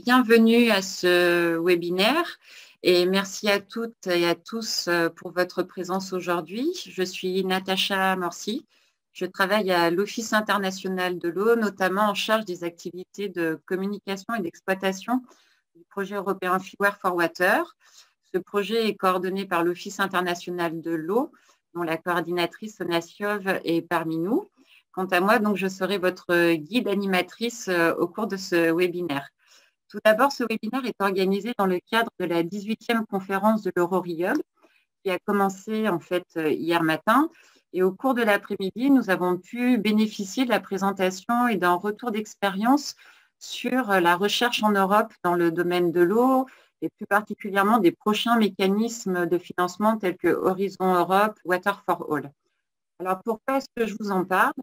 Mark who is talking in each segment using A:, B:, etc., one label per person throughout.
A: bienvenue à ce webinaire et merci à toutes et à tous pour votre présence aujourd'hui. Je suis Natacha Morsi. Je travaille à l'Office international de l'eau, notamment en charge des activités de communication et d'exploitation du projet européen Fewer for Water. Ce projet est coordonné par l'Office international de l'eau, dont la coordinatrice Sonia Siov est parmi nous. Quant à moi, donc, je serai votre guide animatrice au cours de ce webinaire. Tout d'abord, ce webinaire est organisé dans le cadre de la 18e conférence de l'EuroRIUB, qui a commencé en fait hier matin. Et au cours de l'après-midi, nous avons pu bénéficier de la présentation et d'un retour d'expérience sur la recherche en Europe dans le domaine de l'eau et plus particulièrement des prochains mécanismes de financement tels que Horizon Europe, Water for All. Alors, pourquoi est-ce que je vous en parle ?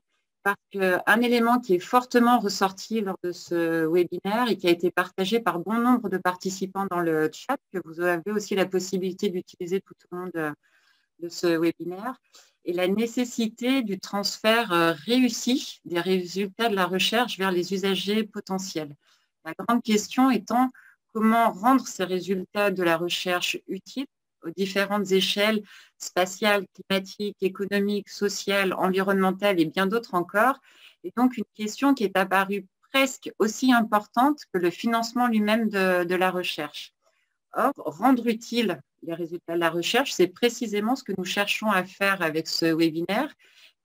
A: Parce qu'un élément qui est fortement ressorti lors de ce webinaire et qui a été partagé par bon nombre de participants dans le chat, que vous avez aussi la possibilité d'utiliser tout au long de ce webinaire, est la nécessité du transfert réussi des résultats de la recherche vers les usagers potentiels. La grande question étant comment rendre ces résultats de la recherche utiles aux différentes échelles spatiales, climatiques, économiques, sociales, environnementales et bien d'autres encore. Et donc, une question qui est apparue presque aussi importante que le financement lui-même de la recherche. Or, rendre utiles les résultats de la recherche, c'est précisément ce que nous cherchons à faire avec ce webinaire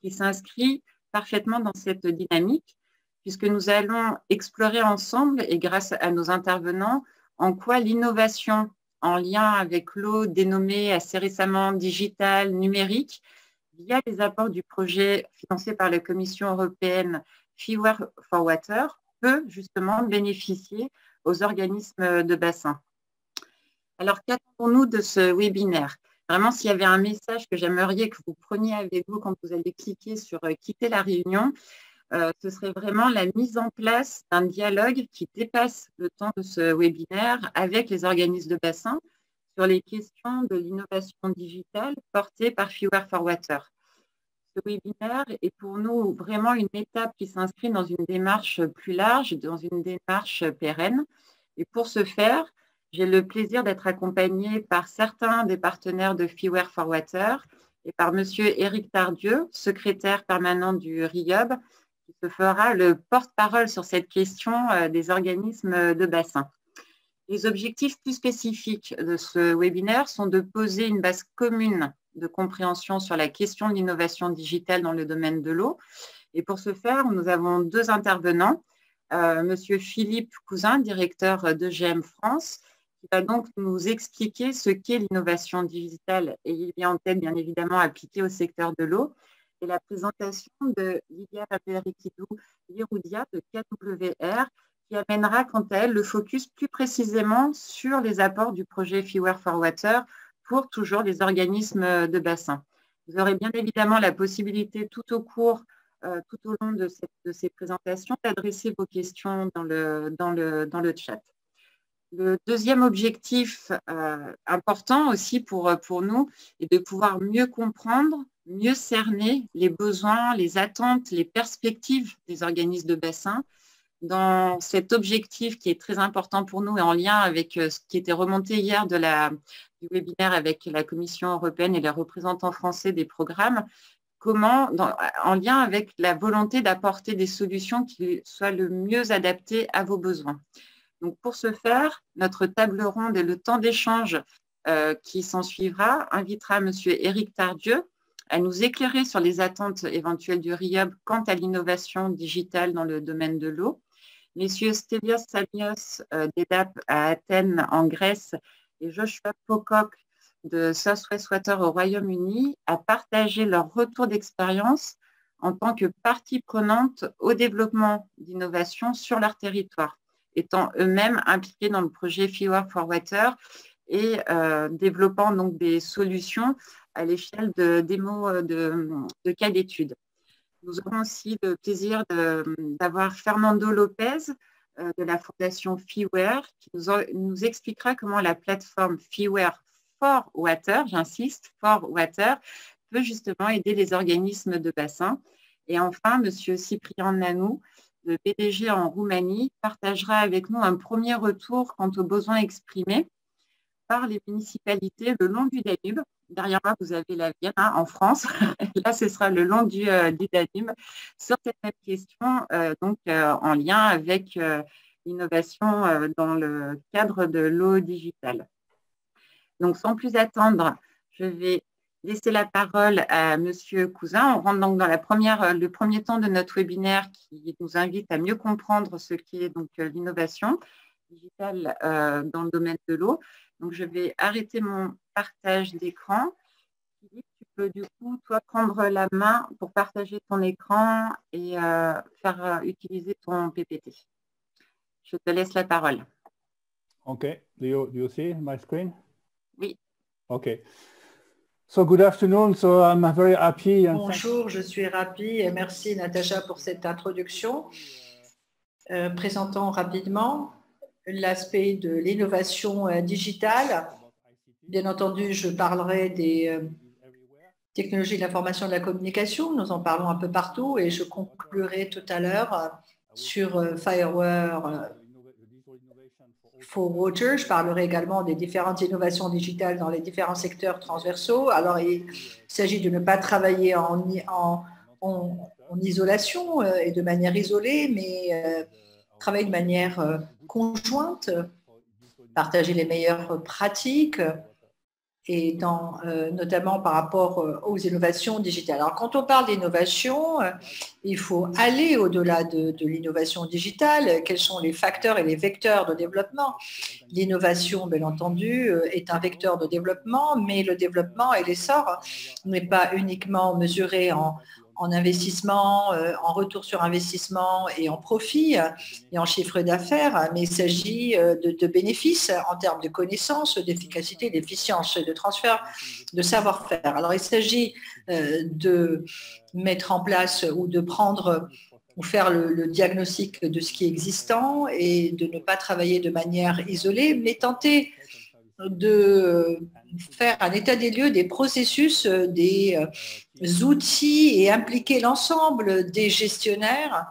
A: qui s'inscrit parfaitement dans cette dynamique, puisque nous allons explorer ensemble et grâce à nos intervenants en quoi l'innovation en lien avec l'eau dénommée assez récemment digitale, numérique, via les apports du projet financé par la Commission européenne Fewer for Water, peut justement bénéficier aux organismes de bassin. Alors, qu'attendons-nous de ce webinaire ? Vraiment, s'il y avait un message que j'aimerais que vous preniez avec vous quand vous allez cliquer sur « Quitter la réunion », ce serait vraiment la mise en place d'un dialogue qui dépasse le temps de ce webinaire avec les organismes de bassin sur les questions de l'innovation digitale portée par Fewer for Water. Ce webinaire est pour nous vraiment une étape qui s'inscrit dans une démarche plus large, dans une démarche pérenne. Et pour ce faire, j'ai le plaisir d'être accompagnée par certains des partenaires de Fewer for Water et par M. Éric Tardieu, secrétaire permanent du RIUB, qui se fera le porte-parole sur cette question des organismes de bassin. Les objectifs plus spécifiques de ce webinaire sont de poser une base commune de compréhension sur la question de l'innovation digitale dans le domaine de l'eau. Et pour ce faire, nous avons deux intervenants. Monsieur Philippe Cousin, directeur d'EGM France, qui va donc nous expliquer ce qu'est l'innovation digitale et il bien en tête, bien évidemment, appliquée au secteur de l'eau. Et la présentation de Lydia Paperikidou-Liroudia de KWR, qui amènera quant à elle le focus plus précisément sur les apports du projet Fewer for Water pour toujours les organismes de bassin. Vous aurez bien évidemment la possibilité tout au long de ces présentations d'adresser vos questions dans le chat. Le deuxième objectif important aussi pour nous est de pouvoir mieux comprendre, mieux cerner les besoins, les attentes, les perspectives des organismes de bassin dans cet objectif qui est très important pour nous et en lien avec ce qui était remonté hier du webinaire avec la Commission européenne et les représentants français des programmes, en lien avec la volonté d'apporter des solutions qui soient le mieux adaptées à vos besoins. Donc, pour ce faire, notre table ronde et le temps d'échange qui s'en suivra invitera M. Éric Tardieu à nous éclairer sur les attentes éventuelles du RIUB quant à l'innovation digitale dans le domaine de l'eau. Messieurs Stelios Samios d'EDAP à Athènes en Grèce et Joshua Pocock de Southwest Water au Royaume-Uni à partager leur retour d'expérience en tant que partie prenante au développement d'innovation sur leur territoire, étant eux-mêmes impliqués dans le projet Fewer for Water et développant donc des solutions à l'échelle de démos de cas d'études. Nous aurons aussi le plaisir d'avoir Fernando Lopez de la Fondation Fewer qui nous expliquera comment la plateforme Fewer for Water, j'insiste, for Water, peut justement aider les organismes de bassin. Et enfin, M. Cyprien Nanou le PDG en Roumanie, partagera avec nous un premier retour quant aux besoins exprimés par les municipalités le long du Danube. Derrière moi, vous avez la Vienne, en France. Là, ce sera le long du Danube sur cette même question, en lien avec l'innovation dans le cadre de l'eau digitale. Donc, sans plus attendre, je vais laisser la parole à Monsieur Cousin. On rentre donc dans le premier temps de notre webinaire qui nous invite à mieux comprendre ce qu'est donc l'innovation digitale dans le domaine de l'eau. Donc, je vais arrêter mon partage d'écran. Philippe, tu peux du coup, toi, prendre la main pour partager ton écran et faire utiliser ton PPT. Je te laisse la parole.
B: OK. Do you see my screen?
A: Oui.
B: OK. So good afternoon. So I'm very happy.
C: Bonjour, je suis ravie et merci Natacha pour cette introduction. Présentons rapidement l'aspect de l'innovation digitale. Bien entendu, je parlerai des technologies de l'information et de la communication. Nous en parlons un peu partout et je conclurai tout à l'heure sur Fireware for Water. Je parlerai également des différentes innovations digitales dans les différents secteurs transversaux. Alors, il s'agit de ne pas travailler en isolation et de manière isolée, mais travailler de manière conjointe, partager les meilleures pratiques et notamment par rapport aux innovations digitales. Alors, quand on parle d'innovation, il faut aller au-delà de l'innovation digitale. Quels sont les facteurs et les vecteurs de développement? L'innovation, bien entendu, est un vecteur de développement, mais le développement et l'essor n'est pas uniquement mesuré en investissement, en retour sur investissement et en profit et en chiffre d'affaires, mais il s'agit de bénéfices en termes de connaissances, d'efficacité, d'efficience, de transfert de savoir-faire. Alors, il s'agit de mettre en place ou de prendre ou faire le diagnostic de ce qui est existant et de ne pas travailler de manière isolée, mais tenter de faire un état des lieux des processus, des outils et impliquer l'ensemble des gestionnaires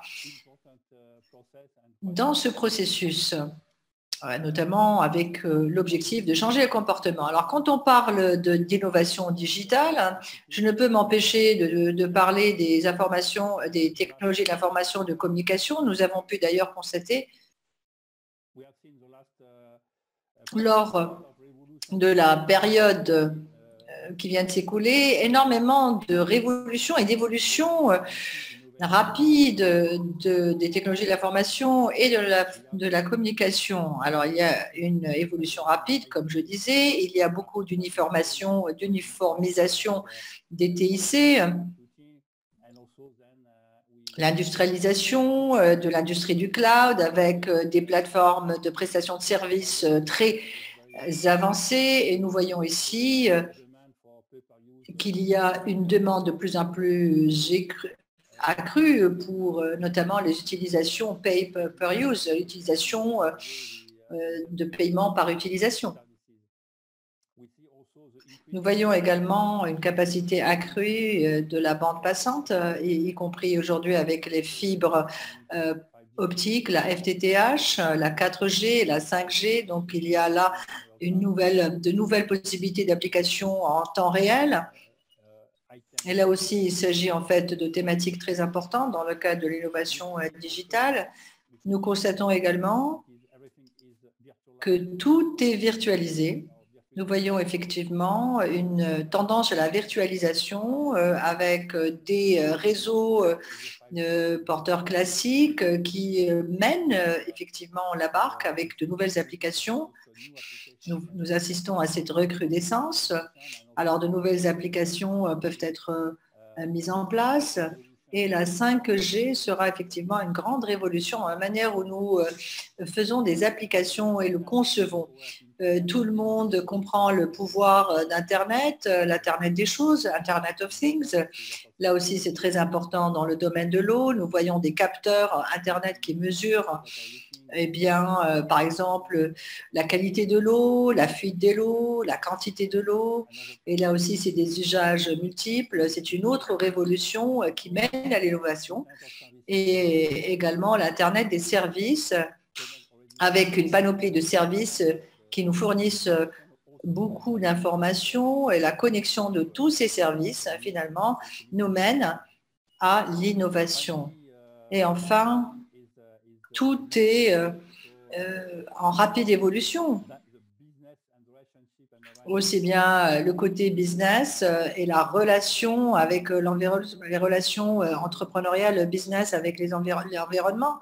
C: dans ce processus, notamment avec l'objectif de changer le comportement. Alors, quand on parle d'innovation digitale, je ne peux m'empêcher de parler des informations, des technologies de l'information et de communication. Nous avons pu d'ailleurs constater lors de la période qui vient de s'écouler, énormément de révolutions et d'évolutions rapides des technologies de l'information et de la communication. Alors, il y a une évolution rapide, comme je disais, il y a beaucoup d'uniformisation des TIC, l'industrialisation de l'industrie du cloud avec des plateformes de prestation de services très avancées, et nous voyons ici qu'il y a une demande de plus en plus accrue pour notamment les utilisations pay per use, l'utilisation de paiement par utilisation. Nous voyons également une capacité accrue de la bande passante, y compris aujourd'hui avec les fibres optiques, la FTTH, la 4G, la 5G. Donc, il y a là de nouvelles possibilités d'application en temps réel. Et là aussi, il s'agit en fait de thématiques très importantes dans le cadre de l'innovation digitale. Nous constatons également que tout est virtualisé. Nous voyons effectivement une tendance à la virtualisation avec des réseaux porteurs classiques qui mènent effectivement la barque avec de nouvelles applications. Nous assistons à cette recrudescence. Alors, de nouvelles applications peuvent être mises en place et la 5G sera effectivement une grande révolution dans la manière où nous faisons des applications et le concevons. Tout le monde comprend le pouvoir d'Internet, l'Internet des choses, Internet of Things. Là aussi, c'est très important dans le domaine de l'eau. Nous voyons des capteurs Internet qui mesurent par exemple, la qualité de l'eau, la fuite de l'eau, la quantité de l'eau. Et là aussi, c'est des usages multiples. C'est une autre révolution qui mène à l'innovation. et également l'Internet des services avec une panoplie de services qui nous fournissent beaucoup d'informations et la connexion de tous ces services, finalement, nous mène à l'innovation. Et enfin, tout est en rapide évolution. Aussi bien le côté business et la relation avec les relations entrepreneuriales business avec l'environnement,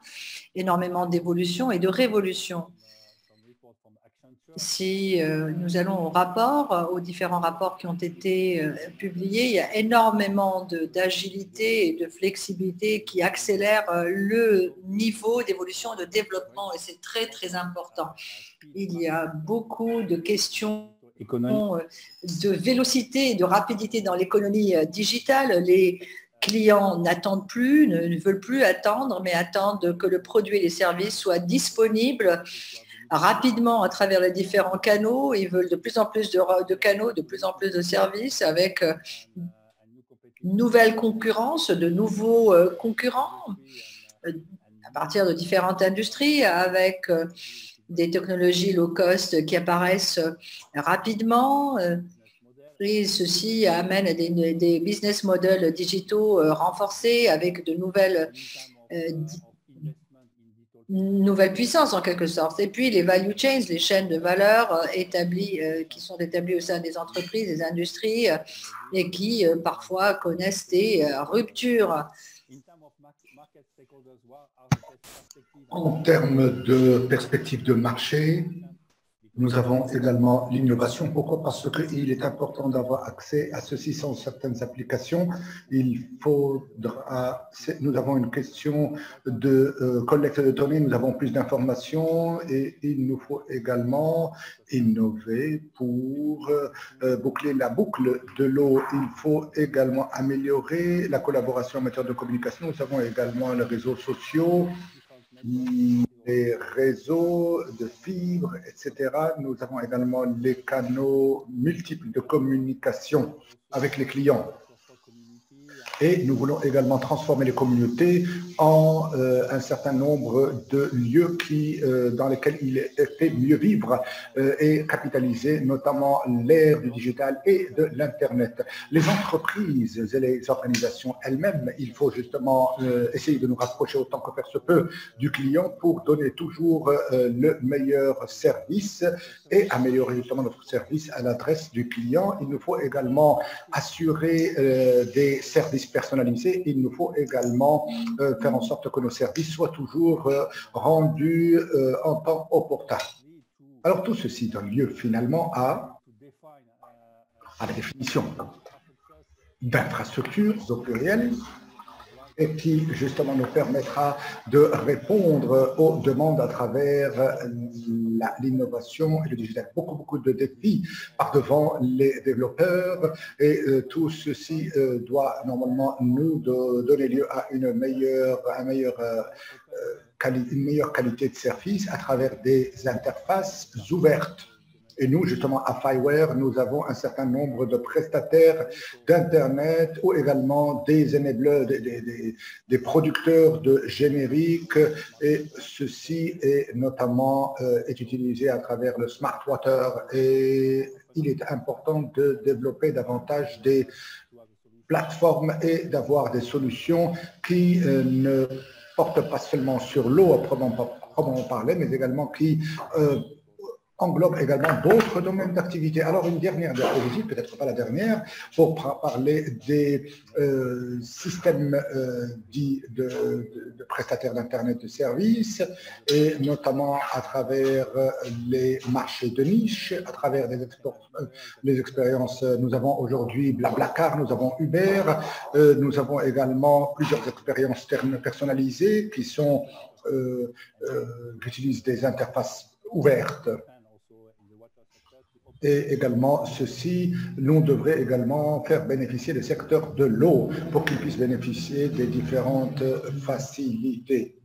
C: énormément d'évolution et de révolution. Si nous allons aux différents rapports qui ont été publiés, il y a énormément d'agilité et de flexibilité qui accélèrent le niveau d'évolution et de développement, et c'est très, très important. Il y a beaucoup de questions de vélocité et de rapidité dans l'économie digitale. Les clients n'attendent plus, ne veulent plus attendre, mais attendent que le produit et les services soient disponibles rapidement à travers les différents canaux. Ils veulent de plus en plus de canaux, de plus en plus de services avec une nouvelle concurrence, de nouveaux concurrents à partir de différentes industries avec des technologies low cost qui apparaissent rapidement. Et ceci amène à des business models digitaux renforcés avec de nouvelles puissances en quelque sorte. Et puis les value chains, les chaînes de valeur qui sont établies au sein des entreprises, des industries et qui parfois connaissent des ruptures.
D: En termes de perspective de marché, nous avons également l'innovation. Pourquoi? Parce qu'il est important d'avoir accès à ceci sans certaines applications. Nous avons une question de collecte de données, nous avons plus d'informations et il nous faut également innover pour boucler la boucle de l'eau. Il faut également améliorer la collaboration en matière de communication. Nous avons également les réseaux sociaux, les réseaux de fibres, etc. Nous avons également les canaux multiples de communication avec les clients. Et nous voulons également transformer les communautés en un certain nombre de lieux dans lesquels il était mieux vivre et capitaliser notamment l'ère du digital et de l'Internet. Les entreprises et les organisations elles-mêmes, il faut justement essayer de nous rapprocher autant que faire se peut du client pour donner toujours le meilleur service et améliorer justement notre service à l'adresse du client. Il nous faut également assurer des services personnalisés. Il nous faut également faire en sorte que nos services soient toujours rendus en temps opportun. Alors tout ceci donne lieu finalement à la définition d'infrastructures au pluriel et qui justement nous permettra de répondre aux demandes à travers l'innovation et le digital. Beaucoup de défis par devant les développeurs et tout ceci doit normalement nous donner lieu à une meilleure qualité de service à travers des interfaces ouvertes. Et nous, justement, à Fireware, nous avons un certain nombre de prestataires d'Internet ou également des enablers, des producteurs de génériques. Et ceci est notamment est utilisé à travers le Smart Water. Et il est important de développer davantage des plateformes et d'avoir des solutions qui ne portent pas seulement sur l'eau à proprement parler, mais également qui englobe également d'autres domaines d'activité. Alors, une dernière diapositive, peut-être pas la dernière, pour parler des systèmes dits de prestataires d'Internet de services, et notamment à travers les marchés de niche, à travers les expériences. Nous avons aujourd'hui Blablacar, nous avons Uber, nous avons également plusieurs expériences personnalisées qui utilisent des interfaces ouvertes. Et également, ceci nous devrait également faire bénéficier le secteur de l'eau pour qu'il puisse bénéficier des différentes facilités.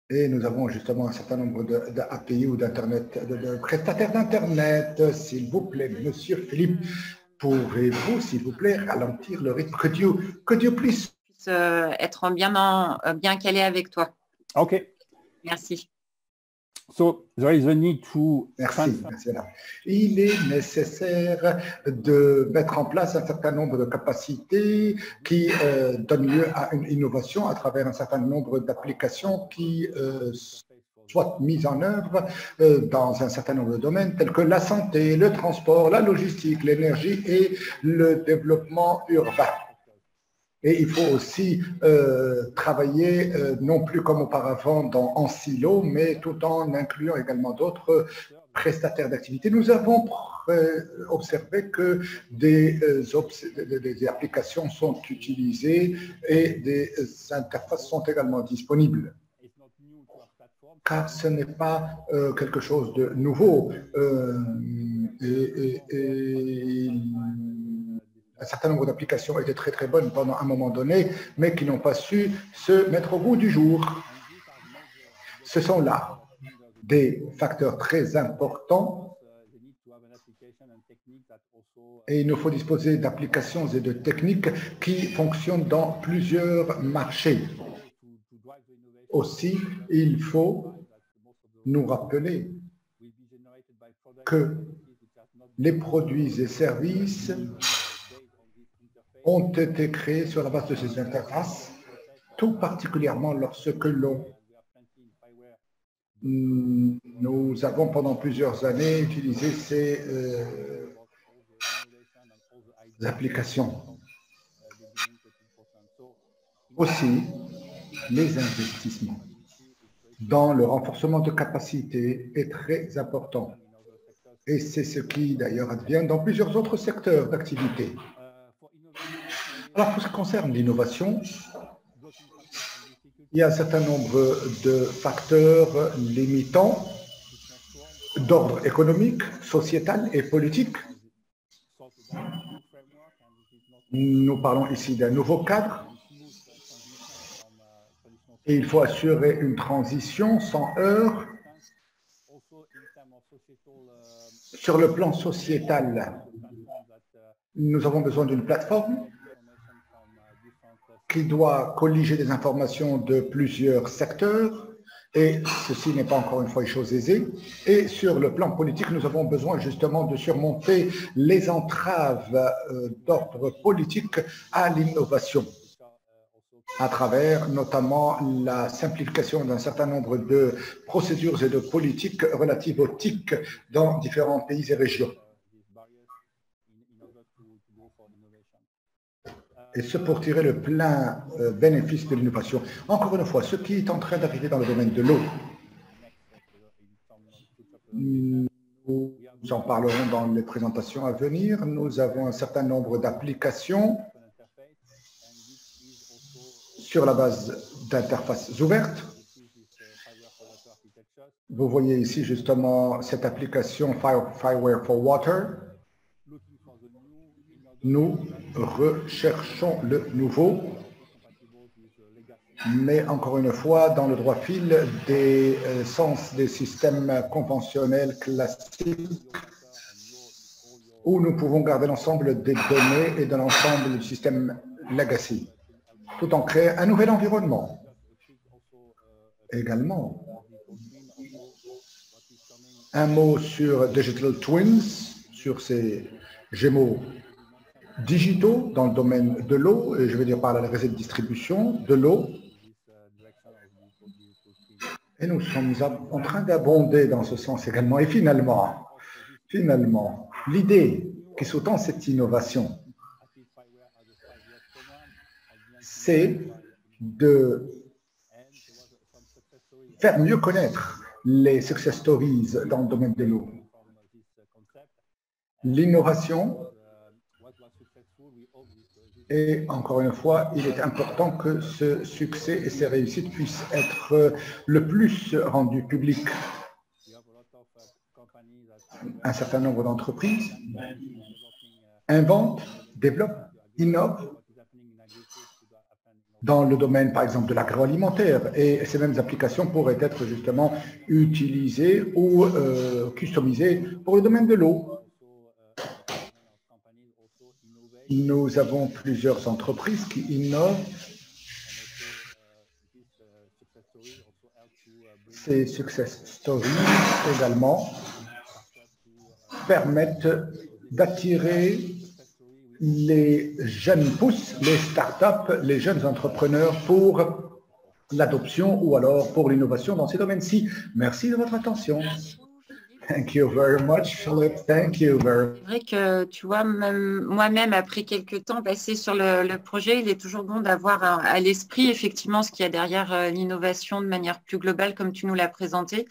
D: Et nous avons justement un certain nombre d'API ou d'Internet, de prestataires d'Internet. S'il vous plaît, Monsieur Philippe, pourrez-vous, s'il vous plaît, ralentir le rythme? Could you please
A: être bien calé avec toi.
B: Okay.
A: Merci.
B: So there is a need to
D: Merci. Il est nécessaire de mettre en place un certain nombre de capacités qui donnent lieu à une innovation à travers un certain nombre d'applications qui soient mises en œuvre dans un certain nombre de domaines tels que la santé, le transport, la logistique, l'énergie et le développement urbain. Et il faut aussi travailler non plus comme auparavant en silo, mais tout en incluant également d'autres prestataires d'activités. Nous avons observé que des applications sont utilisées et des interfaces sont également disponibles. Car ce n'est pas quelque chose de nouveau. Un certain nombre d'applications étaient très très bonnes pendant un moment donné, mais qui n'ont pas su se mettre au goût du jour. Ce sont là des facteurs très importants et il nous faut disposer d'applications et de techniques qui fonctionnent dans plusieurs marchés. Aussi, il faut nous rappeler que les produits et services ont été créés sur la base de ces interfaces, tout particulièrement lorsque nous avons pendant plusieurs années utilisé ces applications. Aussi, les investissements dans le renforcement de capacité est très important. Et c'est ce qui d'ailleurs advient dans plusieurs autres secteurs d'activité. Alors, pour ce qui concerne l'innovation, il y a un certain nombre de facteurs limitants d'ordre économique, sociétal et politique. Nous parlons ici d'un nouveau cadre et il faut assurer une transition sans heurts. Sur le plan sociétal, nous avons besoin d'une plateforme qui doit colliger des informations de plusieurs secteurs et ceci n'est pas encore une fois une chose aisée. Et sur le plan politique, nous avons besoin justement de surmonter les entraves d'ordre politique à l'innovation à travers notamment la simplification d'un certain nombre de procédures et de politiques relatives aux TIC dans différents pays et régions. Et ce pour tirer le plein bénéfice de l'innovation. Encore une fois, ce qui est en train d'arriver dans le domaine de l'eau, nous en parlerons dans les présentations à venir. Nous avons un certain nombre d'applications sur la base d'interfaces ouvertes. Vous voyez ici justement cette application Fireware for Water. Nous recherchons le nouveau, mais encore une fois, dans le droit fil des sens des systèmes conventionnels classiques, où nous pouvons garder l'ensemble des données et de l'ensemble du système legacy, tout en créant un nouvel environnement. Également, un mot sur Digital Twins, sur ces jumeaux digitaux dans le domaine de l'eau, et je veux dire par la réseau de distribution de l'eau. Et nous sommes en train d'abonder dans ce sens également. Et finalement, l'idée qui sous-tend cette innovation, c'est de faire mieux connaître les success stories dans le domaine de l'eau. L'innovation, et encore une fois, il est important que ce succès et ces réussites puissent être le plus rendus publics. Un certain nombre d'entreprises inventent, développent, innovent dans le domaine, par exemple, de l'agroalimentaire. Et ces mêmes applications pourraient être justement utilisées ou customisées pour le domaine de l'eau. Nous avons plusieurs entreprises qui innovent Ces success stories également permettent d'attirer les jeunes pousses, les startups, les jeunes entrepreneurs pour l'adoption ou alors pour l'innovation dans ces domaines-ci. Merci de votre attention. Thank you very much, Philip. Thank you very much.
A: C'est vrai que, tu vois, moi-même, après quelques temps passés sur le projet, il est toujours bon d'avoir à l'esprit, effectivement, ce qu'il y a derrière l'innovation de manière plus globale, comme tu nous l'as présenté,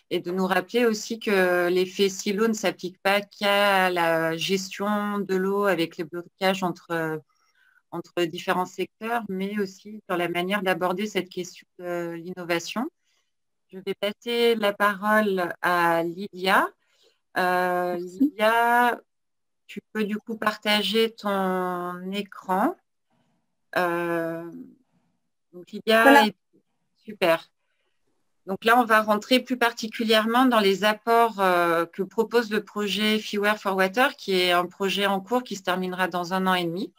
A: et de nous rappeler aussi que l'effet silo ne s'applique pas qu'à la gestion de l'eau avec les blocages entre différents secteurs, mais aussi sur la manière d'aborder cette question de l'innovation. Je vais passer la parole à Lydia. Lydia, tu peux du coup partager ton écran. Donc Lydia,
E: voilà.
A: Super. Donc là, on va rentrer plus particulièrement dans les apports que propose le projet Fewer for Water, qui est un projet en cours qui se terminera dans 1 an et demi.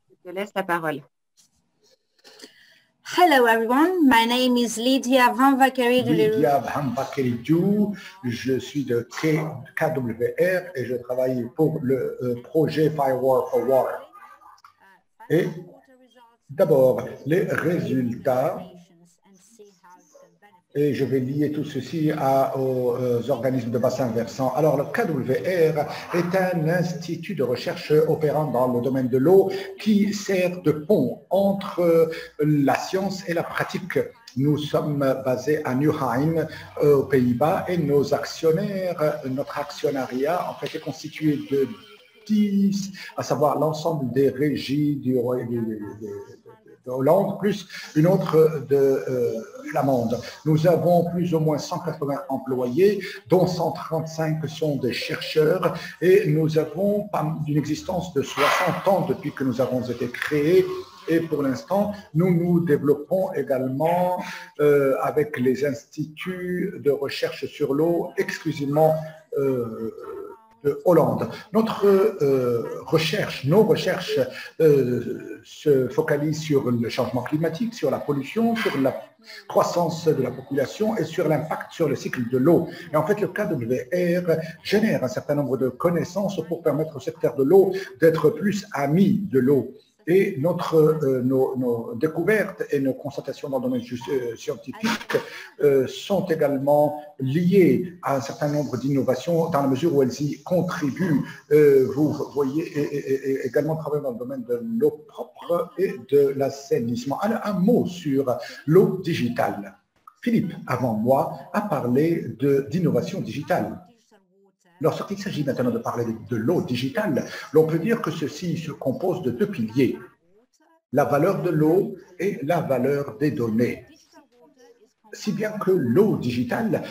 A: Je te laisse la parole.
E: Hello everyone, my name is Lydia Van Vakkeridou.
D: Lydia Van Vakkeridou, je suis de KWR et je travaille pour le projet Fewer for Water. Et d'abord, les résultats, et je vais lier tout ceci aux organismes de bassin versant. Alors, le KWR est un institut de recherche opérant dans le domaine de l'eau qui sert de pont entre la science et la pratique. Nous sommes basés à Nieuwegein, aux Pays-Bas, et nos actionnaires, notre actionnariat, en fait, est constitué de 10, à savoir l'ensemble des régies de Hollande, plus une autre de flamande. Nous avons plus ou moins 180 employés, dont 135 sont des chercheurs, et nous avons une existence de 60 ans depuis que nous avons été créés. Et pour l'instant, nous nous développons également avec les instituts de recherche sur l'eau exclusivement de Hollande. Notre nos recherches se focalisent sur le changement climatique, sur la pollution, sur la croissance de la population et sur l'impact sur le cycle de l'eau. Et en fait, le KWR génère un certain nombre de connaissances pour permettre au secteur de l'eau d'être plus ami de l'eau. Et nos découvertes et nos constatations dans le domaine scientifique sont également liées à un certain nombre d'innovations dans la mesure où elles y contribuent. Vous voyez également travailler dans le domaine de l'eau propre et de l'assainissement. Alors, un mot sur l'eau digitale. Philippe, avant moi, a parlé d'innovation digitale. Lorsqu'il s'agit maintenant de parler de l'eau digitale, l'on peut dire que ceci se compose de 2 piliers, la valeur de l'eau et la valeur des données. Si bien que l'eau digitale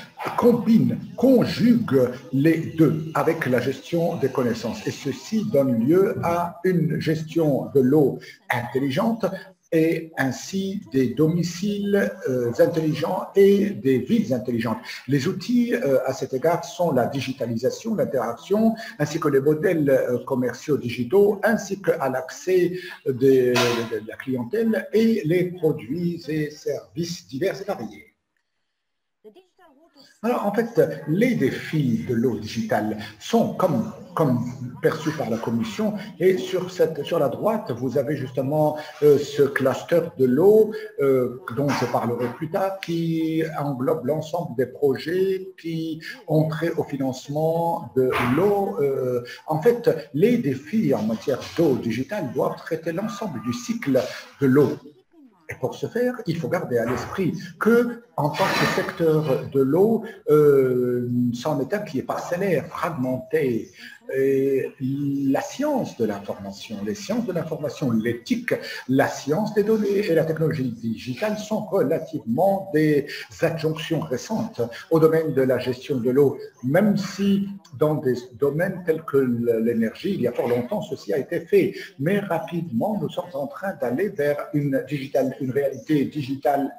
D: conjugue les deux avec la gestion des connaissances. Et ceci donne lieu à une gestion de l'eau intelligente et ainsi des domiciles intelligents et des villes intelligentes. Les outils à cet égard sont la digitalisation, l'interaction, ainsi que les modèles commerciaux digitaux, ainsi qu'à l'accès de la clientèle et les produits et services divers et variés. Alors, en fait, les défis de l'eau digitale sont comme perçus par la Commission, et sur la droite, vous avez justement ce cluster de l'eau dont je parlerai plus tard, qui englobe l'ensemble des projets qui ont trait au financement de l'eau. En fait, les défis en matière d'eau digitale doivent traiter l'ensemble du cycle de l'eau. Et pour ce faire, il faut garder à l'esprit que, en tant que secteur de l'eau, c'en est un qui est parcellaire, fragmenté. Et la science de l'information, les sciences de l'information, l'éthique, la science des données et la technologie digitale sont relativement des adjonctions récentes au domaine de la gestion de l'eau, même si dans des domaines tels que l'énergie, il y a fort longtemps, ceci a été fait. Mais rapidement, nous sommes en train d'aller vers une réalité digitale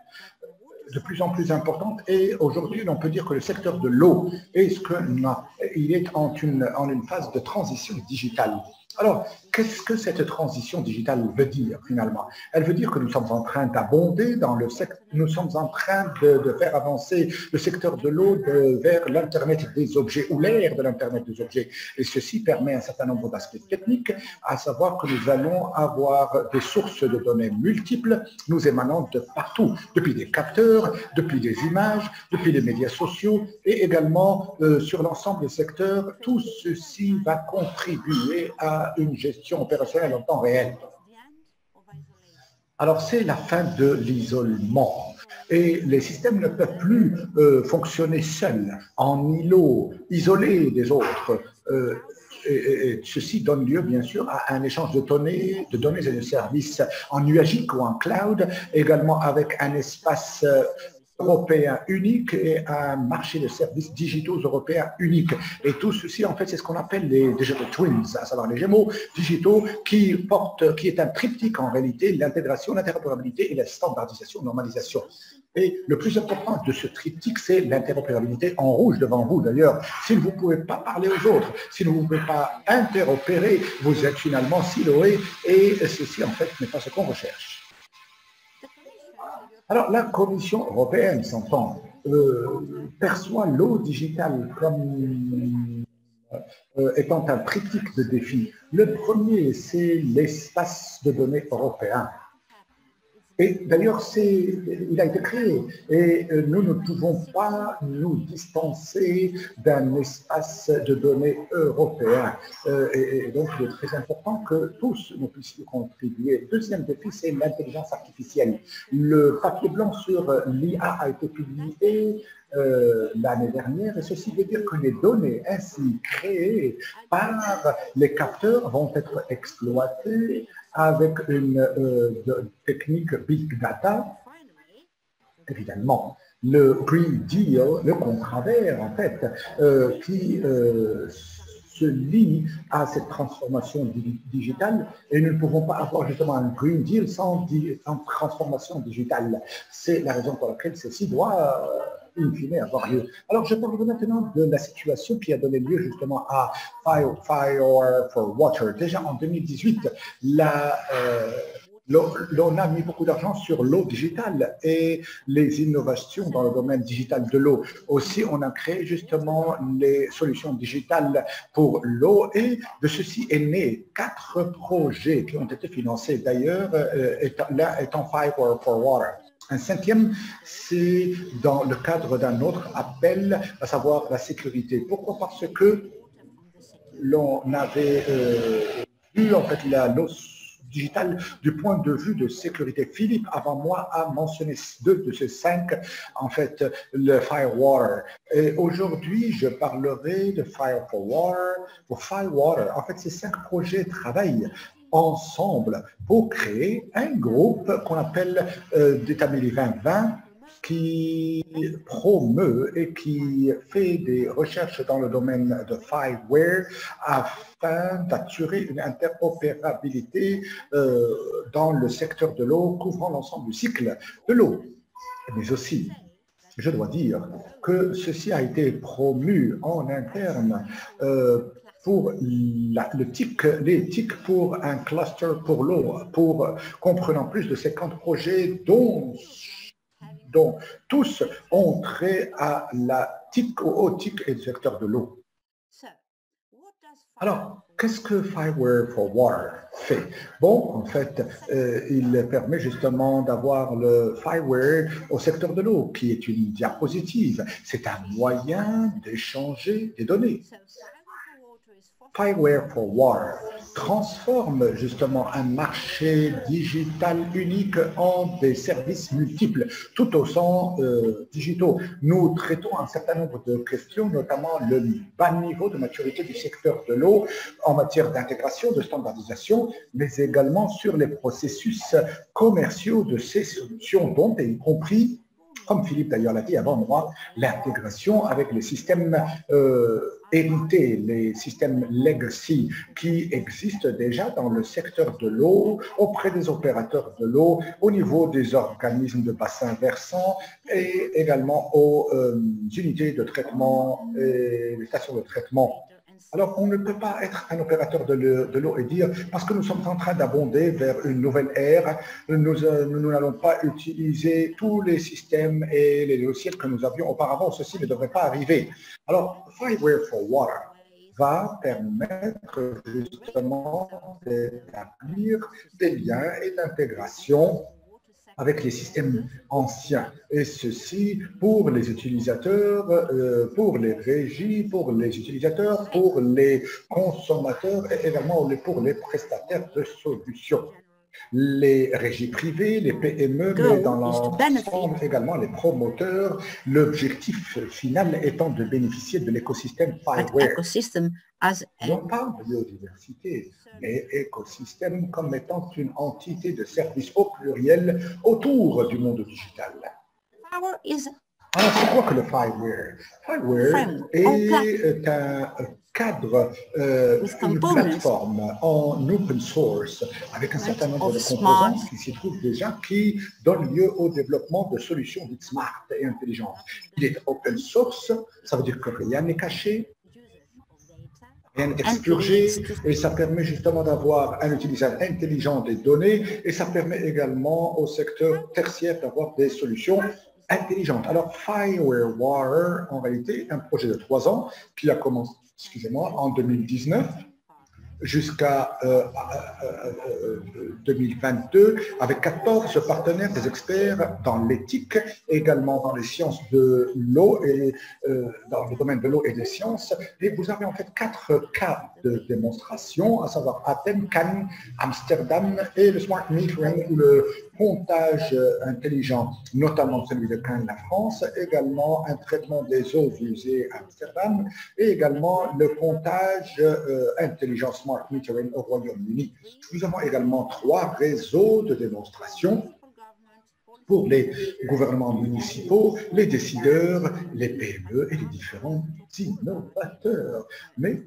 D: de plus en plus importante, et aujourd'hui, on peut dire que le secteur de l'eau il est en une phase de transition digitale. Alors, qu'est-ce que cette transition digitale veut dire finalement? Elle veut dire que nous sommes en train d'abonder dans le secteur, nous sommes en train de faire avancer le secteur de l'eau vers l'Internet des objets ou l'ère de l'Internet des objets. Et ceci permet un certain nombre d'aspects techniques, à savoir que nous allons avoir des sources de données multiples, nous émanant de partout, depuis des capteurs, depuis des images, depuis les médias sociaux et également sur l'ensemble des secteurs. Tout ceci va contribuer à une gestion opérationnelle en temps réel. Alors, c'est la fin de l'isolement. Et les systèmes ne peuvent plus fonctionner seuls, en îlots, isolés des autres. Et ceci donne lieu, bien sûr, à un échange de données et de services en nuagique ou en cloud, également avec un espace européen unique et un marché de services digitaux européens unique. Et tout ceci, en fait, c'est ce qu'on appelle les digital twins, à savoir les jumeaux digitaux qui est un triptyque en réalité, l'intégration, l'interopérabilité et la standardisation, normalisation. Et le plus important de ce triptyque, c'est l'interopérabilité en rouge devant vous. D'ailleurs, si vous ne pouvez pas parler aux autres, si vous ne pouvez pas interopérer, vous êtes finalement siloé et ceci, en fait, n'est pas ce qu'on recherche. Alors, la Commission européenne, s'entend, perçoit l'eau digitale comme étant un triptyque de défis. Le premier, c'est l'espace de données européen. Et d'ailleurs, il a été créé et nous ne pouvons pas nous distancer d'un espace de données européen. Et donc, il est très important que tous nous puissions contribuer. Le deuxième défi, c'est l'intelligence artificielle. Le papier blanc sur l'IA a été publié l'année dernière et ceci veut dire que les données ainsi créées par les capteurs vont être exploitées avec une technique Big Data. Évidemment, le Green Deal, le contrat vert, en fait, qui se lie à cette transformation digitale et nous ne pouvons pas avoir justement un Green Deal sans transformation digitale. C'est la raison pour laquelle ceci doit in fine avoir lieu. Alors, je parle maintenant de la situation qui a donné lieu justement à Fire for Water. Déjà en 2018, l'on a mis beaucoup d'argent sur l'eau digitale et les innovations dans le domaine digital de l'eau. Aussi, on a créé justement les solutions digitales pour l'eau et de ceci est né 4 projets qui ont été financés d'ailleurs, l'un étant Fire for Water. Un cinquième, c'est dans le cadre d'un autre appel, à savoir la sécurité. Pourquoi? Parce que l'on avait vu en fait l'eau digitale du point de vue de sécurité. Philippe, avant moi, a mentionné 2 de ces 5, en fait, le Firewater. Et aujourd'hui, je parlerai de Fire for Water. Pour Firewater, en fait, ces 5 projets travaillent ensemble pour créer un groupe qu'on appelle d'Établi 2020 qui promeut et qui fait des recherches dans le domaine de Fireware afin d'assurer une interopérabilité dans le secteur de l'eau couvrant l'ensemble du cycle de l'eau. Mais aussi, je dois dire que ceci a été promu en interne pour les TIC pour un cluster pour l'eau, comprenant plus de 50 projets dont tous ont trait à la TIC, au TIC et du secteur de l'eau. Alors, qu'est-ce que Fireware for Water fait? Bon, en fait, il permet justement d'avoir le Fireware au secteur de l'eau, qui est une diapositive. C'est un moyen d'échanger des données. Fireware for Water transforme justement un marché digital unique en des services multiples, tout au sens digitaux. Nous traitons un certain nombre de questions, notamment le bas niveau de maturité du secteur de l'eau en matière d'intégration, de standardisation, mais également sur les processus commerciaux de ces solutions, dont y compris, comme Philippe d'ailleurs l'a dit avant moi, l'intégration avec les systèmes hérités, les systèmes legacy qui existent déjà dans le secteur de l'eau, auprès des opérateurs de l'eau, au niveau des organismes de bassin versants et également aux unités de traitement et les stations de traitement. Alors, on ne peut pas être un opérateur de l'eau et dire, parce que nous sommes en train d'abonder vers une nouvelle ère, nous n'allons pas utiliser tous les systèmes et les logiciels que nous avions auparavant. Ceci ne devrait pas arriver. Alors, Fireware for Water va permettre justement d'établir des liens et d'intégration avec les systèmes anciens, et ceci pour les utilisateurs, pour les régies, pour les utilisateurs, pour les consommateurs et également pour les prestataires de solutions. Les régies privées, les PME, mais dans l'ensemble également les promoteurs, l'objectif final étant de bénéficier de l'écosystème Fireware. On parle de biodiversité, mais écosystème comme étant une entité de service au pluriel autour du monde digital. Alors, c'est quoi que le Fireware? Fireware est un cadre, une plateforme en open source avec un certain nombre de composants qui s'y trouvent déjà, qui donnent lieu au développement de solutions dites smart et intelligentes. Il est open source, ça veut dire que rien n'est caché, rien n'est expurgé, et ça permet justement d'avoir un utilisation intelligent des données, et ça permet également au secteur tertiaire d'avoir des solutions intelligentes. Alors, Fireware Water, en réalité, est un projet de 3 ans qui a commencé, excusez-moi, en 2019 jusqu'à 2022, avec 14 partenaires, des experts dans l'éthique, également dans les sciences de l'eau et dans le domaine de l'eau et des sciences. Et vous avez en fait 4 cas de démonstration, à savoir Athènes, Cannes, Amsterdam et le smart metering ou le comptage intelligent, notamment celui de Cannes, la France, également un traitement des eaux usées à Amsterdam et également le comptage intelligent smart metering au Royaume-Uni. Nous avons également 3 réseaux de démonstration pour les gouvernements municipaux, les décideurs, les PME et les différents innovateurs. Mais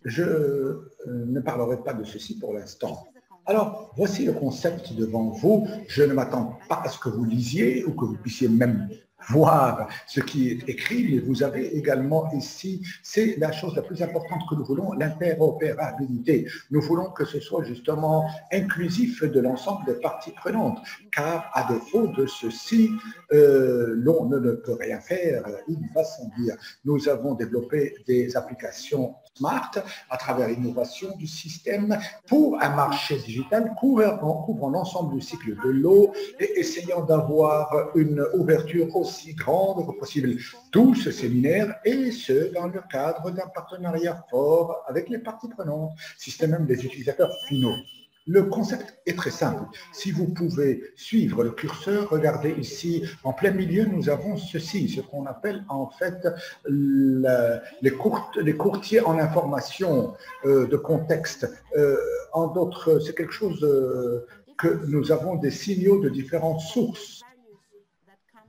D: je ne parlerai pas de ceci pour l'instant. Alors, voici le concept devant vous. Je ne m'attends pas à ce que vous lisiez ou que vous puissiez même voir ce qui est écrit, mais vous avez également ici, c'est la chose la plus importante que nous voulons, l'interopérabilité. Nous voulons que ce soit justement inclusif de l'ensemble des parties prenantes, car à défaut de ceci, l'on ne peut rien faire, il va sans dire. Nous avons développé des applications smart à travers l'innovation du système pour un marché digital couvrant l'ensemble du cycle de l'eau et essayant d'avoir une ouverture aussi grande que possible. Tout ce séminaire et ce dans le cadre d'un partenariat fort avec les parties prenantes, système même des utilisateurs finaux. Le concept est très simple. Si vous pouvez suivre le curseur, regardez ici, en plein milieu, nous avons ceci, ce qu'on appelle en fait les courtiers en information de contexte. En d'autres, c'est quelque chose que nous avons des signaux de différentes sources,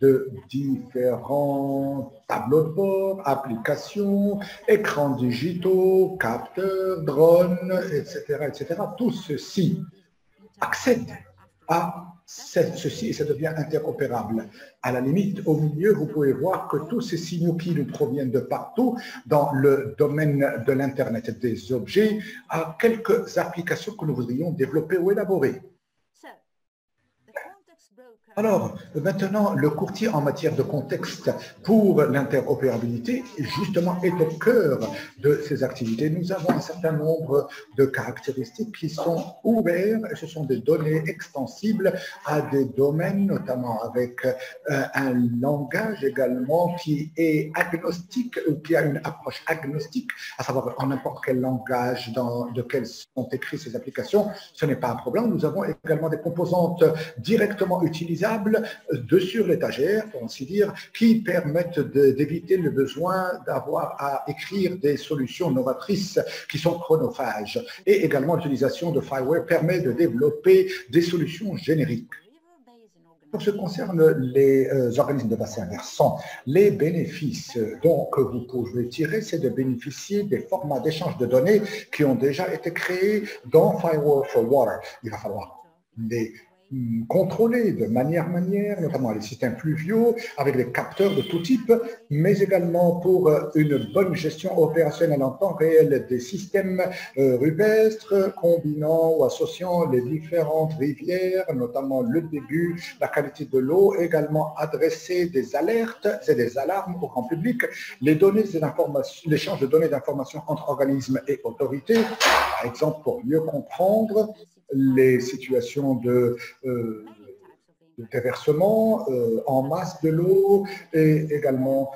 D: de différents tableaux de bord, applications, écrans digitaux, capteurs, drones, etc., etc. Tout ceci accède à ceci et ça devient interopérable. À la limite, au milieu, vous pouvez voir que tous ces signaux qui nous proviennent de partout dans le domaine de l'Internet des objets à quelques applications que nous voudrions développer ou élaborer. Alors, maintenant, le courtier en matière de contexte pour l'interopérabilité, justement, est au cœur de ces activités. Nous avons un certain nombre de caractéristiques qui sont ouvertes. Ce sont des données extensibles à des domaines, notamment avec un langage également qui est agnostique ou qui a une approche agnostique, à savoir en n'importe quel langage dans lequel sont écrites ces applications. Ce n'est pas un problème. Nous avons également des composantes directement utilisables de sur l'étagère, pour ainsi dire, qui permettent d'éviter le besoin d'avoir à écrire des solutions novatrices qui sont chronophages. Et également, l'utilisation de Fireware permet de développer des solutions génériques. Pour ce qui concerne les organismes de bassin versant, les bénéfices que vous pouvez tirer, c'est de bénéficier des formats d'échange de données qui ont déjà été créés dans Fireware for Water. Il va falloir les contrôlés de manière, notamment les systèmes fluviaux, avec des capteurs de tout type, mais également pour une bonne gestion opérationnelle en temps réel des systèmes rupestres, combinant ou associant les différentes rivières, notamment le début, la qualité de l'eau, également adresser des alertes et des alarmes au grand public, l'échange de données d'informations entre organismes et autorités, par exemple pour mieux comprendre les situations de déversement en masse de l'eau et également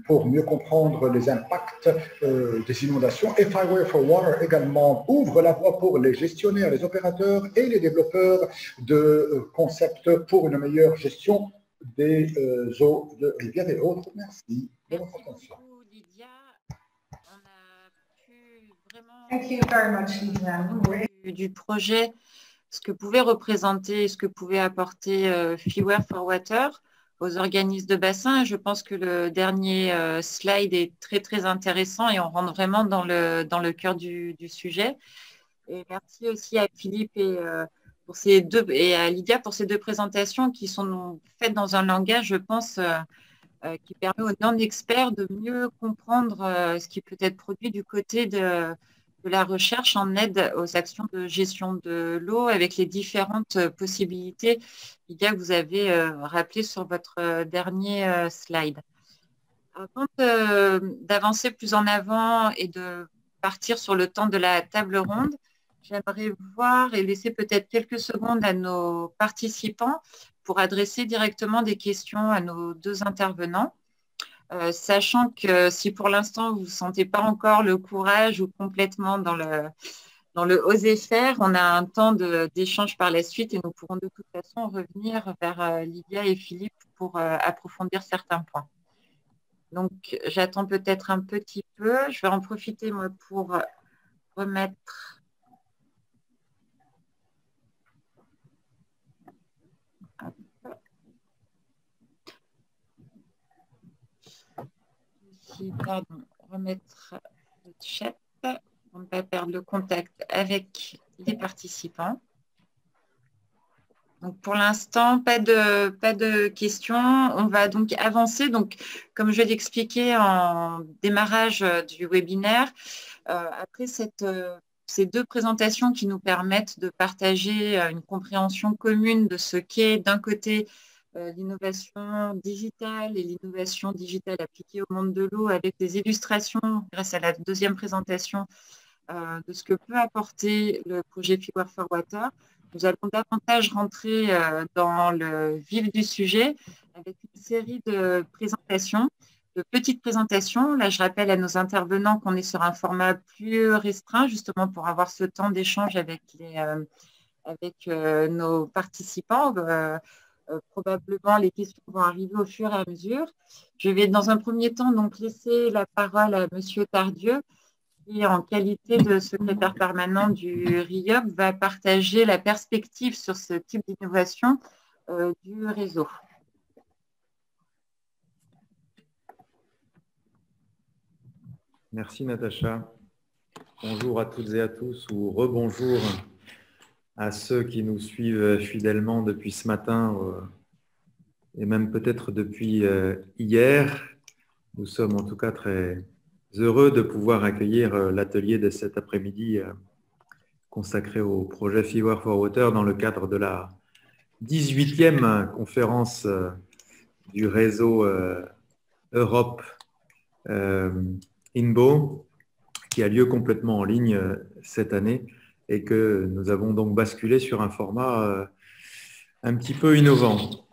D: pour mieux comprendre les impacts des inondations. Et Fireware for Water également ouvre la voie pour les gestionnaires, les opérateurs et les développeurs de concepts pour une meilleure gestion des eaux de rivières et autres. Merci de votre attention.
A: Lydia. On a pu vraiment
C: Thank you very much, Lydia.
A: du projet, ce que pouvait représenter, ce que pouvait apporter Fireware for Water aux organismes de bassin. Je pense que le dernier slide est très, très intéressant et on rentre vraiment dans le cœur du sujet. Et merci aussi à Philippe et à Lydia pour ces deux présentations qui sont faites dans un langage, je pense, qui permet aux non-experts de mieux comprendre ce qui peut être produit du côté de la recherche en aide aux actions de gestion de l'eau avec les différentes possibilités Lydia, que vous avez rappelées sur votre dernier slide. Avant d'avancer plus en avant et de partir sur le temps de la table ronde, j'aimerais voir et laisser peut-être quelques secondes à nos participants pour adresser directement des questions à nos deux intervenants. Sachant que si pour l'instant vous ne sentez pas encore le courage ou complètement dans le oser faire, on a un temps d'échange par la suite et nous pourrons de toute façon revenir vers Lydia et Philippe pour approfondir certains points. Donc j'attends peut-être un petit peu. Je vais en profiter moi pour remettre remettre le chat pour ne pas perdre le contact avec les participants. Donc pour l'instant, pas de questions. On va donc avancer. Donc, comme je l'ai expliqué en démarrage du webinaire, après ces deux présentations qui nous permettent de partager une compréhension commune de ce qu'est d'un côté l'innovation digitale et l'innovation digitale appliquée au monde de l'eau avec des illustrations grâce à la deuxième présentation de ce que peut apporter le projet Fireware for Water. Nous allons davantage rentrer dans le vif du sujet avec une série de présentations, de petites présentations. Là, je rappelle à nos intervenants qu'on est sur un format plus restreint justement pour avoir ce temps d'échange avec nos participants. Probablement, les questions vont arriver au fur et à mesure. Je vais dans un premier temps donc laisser la parole à Monsieur Tardieu, qui, en qualité de secrétaire permanent du RIOB, va partager la perspective sur ce type d'innovation du réseau.
F: Merci Natacha. Bonjour à toutes et à tous, ou rebonjour à ceux qui nous suivent fidèlement depuis ce matin et même peut-être depuis hier. Nous sommes en tout cas très heureux de pouvoir accueillir l'atelier de cet après-midi consacré au projet Fireware for Water dans le cadre de la 18e conférence du réseau Europe INBO qui a lieu complètement en ligne cette année et que nous avons donc basculé sur un format un petit peu innovant.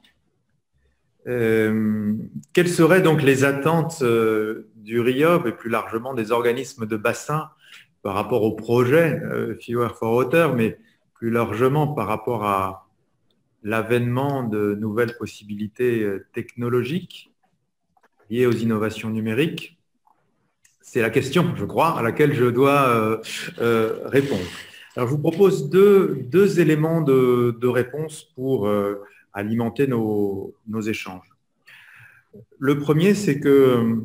F: Quelles seraient donc les attentes du RIOB et plus largement des organismes de bassin par rapport au projet Fireware for Water, mais plus largement par rapport à l'avènement de nouvelles possibilités technologiques liées aux innovations numériques? C'est la question, je crois, à laquelle je dois répondre. Alors, je vous propose deux éléments de réponse pour alimenter nos échanges. Le premier, c'est que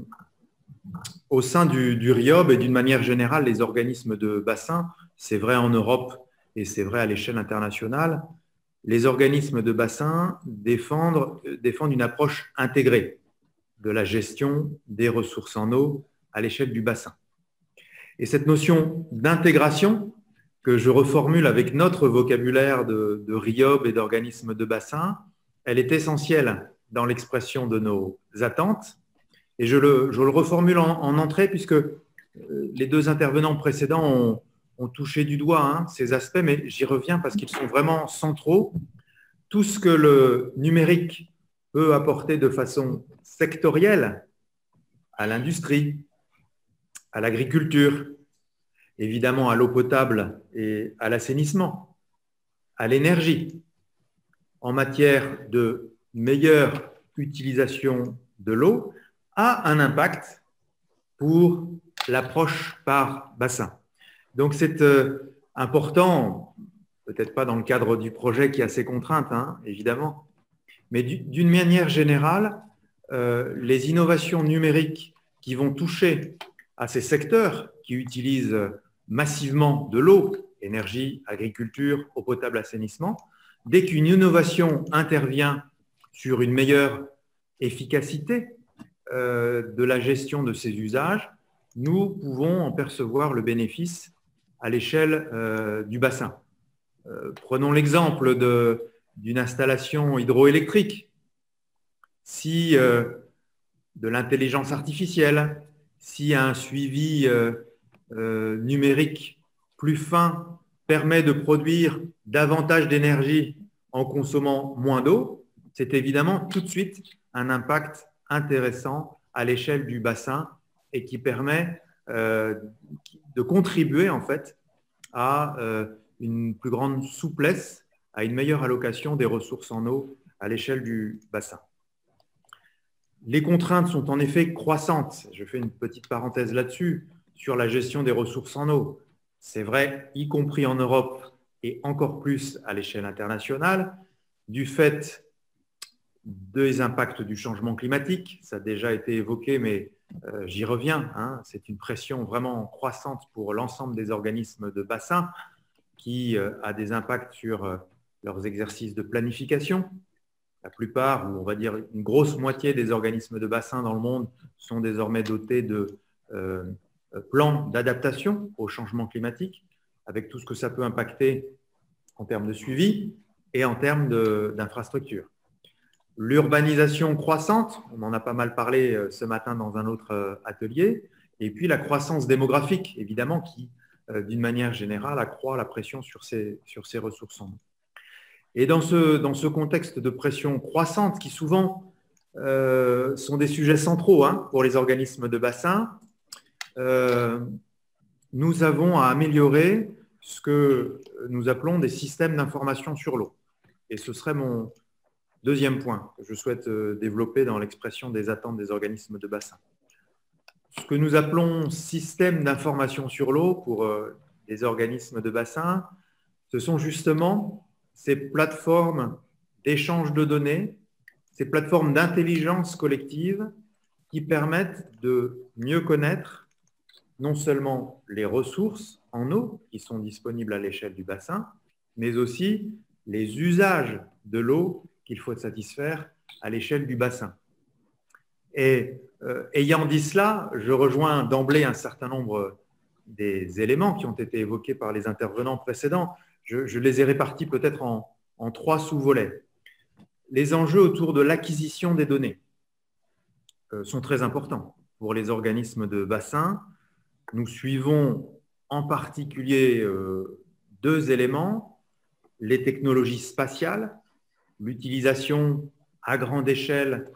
F: au sein du RIOB et d'une manière générale, les organismes de bassin, c'est vrai en Europe et c'est vrai à l'échelle internationale, les organismes de bassin défendent une approche intégrée de la gestion des ressources en eau à l'échelle du bassin. Et cette notion d'intégration, que je reformule avec notre vocabulaire de RIOB et d'organismes de bassin, elle est essentielle dans l'expression de nos attentes. Et je le reformule en entrée, puisque les deux intervenants précédents ont touché du doigt ces aspects, mais j'y reviens parce qu'ils sont vraiment centraux. Tout ce que le numérique peut apporter de façon sectorielle à l'industrie, à l'agriculture, évidemment à l'eau potable et à l'assainissement, à l'énergie, en matière de meilleure utilisation de l'eau, a un impact pour l'approche par bassin. Donc c'est important, peut-être pas dans le cadre du projet qui a ses contraintes, évidemment, mais d'une manière générale, les innovations numériques qui vont toucher à ces secteurs qui utilisent massivement de l'eau, énergie, agriculture, eau potable, assainissement, dès qu'une innovation intervient sur une meilleure efficacité de la gestion de ces usages, nous pouvons en percevoir le bénéfice à l'échelle du bassin. Prenons l'exemple d'une installation hydroélectrique. Si de l'intelligence artificielle, si un suivi numérique plus fin permet de produire davantage d'énergie en consommant moins d'eau, c'est évidemment tout de suite un impact intéressant à l'échelle du bassin et qui permet de contribuer en fait à une plus grande souplesse, à une meilleure allocation des ressources en eau à l'échelle du bassin. Les contraintes sont en effet croissantes. Je fais une petite parenthèse là-dessus, sur la gestion des ressources en eau. C'est vrai, y compris en Europe et encore plus à l'échelle internationale, du fait des impacts du changement climatique. Ça a déjà été évoqué, mais j'y reviens. C'est une pression vraiment croissante pour l'ensemble des organismes de bassin qui a des impacts sur leurs exercices de planification. La plupart, ou on va dire une grosse moitié des organismes de bassin dans le monde sont désormais dotés de plans d'adaptation au changement climatique, avec tout ce que ça peut impacter en termes de suivi et en termes d'infrastructures. L'urbanisation croissante, on en a pas mal parlé ce matin dans un autre atelier, et puis la croissance démographique, évidemment, qui, d'une manière générale, accroît la pression sur ces ressources en eau. Et dans ce contexte de pression croissante, qui souvent sont des sujets centraux pour les organismes de bassin, nous avons à améliorer ce que nous appelons des systèmes d'information sur l'eau. Et ce serait mon deuxième point que je souhaite développer dans l'expression des attentes des organismes de bassin. Ce que nous appelons système d'information sur l'eau pour les organismes de bassin, ce sont justement ces plateformes d'échange de données, ces plateformes d'intelligence collective qui permettent de mieux connaître non seulement les ressources en eau qui sont disponibles à l'échelle du bassin, mais aussi les usages de l'eau qu'il faut satisfaire à l'échelle du bassin. Et ayant dit cela, je rejoins d'emblée un certain nombre des éléments qui ont été évoqués par les intervenants précédents. Je les ai répartis peut-être en trois sous-volets. Les enjeux autour de l'acquisition des données sont très importants pour les organismes de bassin. Nous suivons en particulier deux éléments, les technologies spatiales, l'utilisation à grande échelle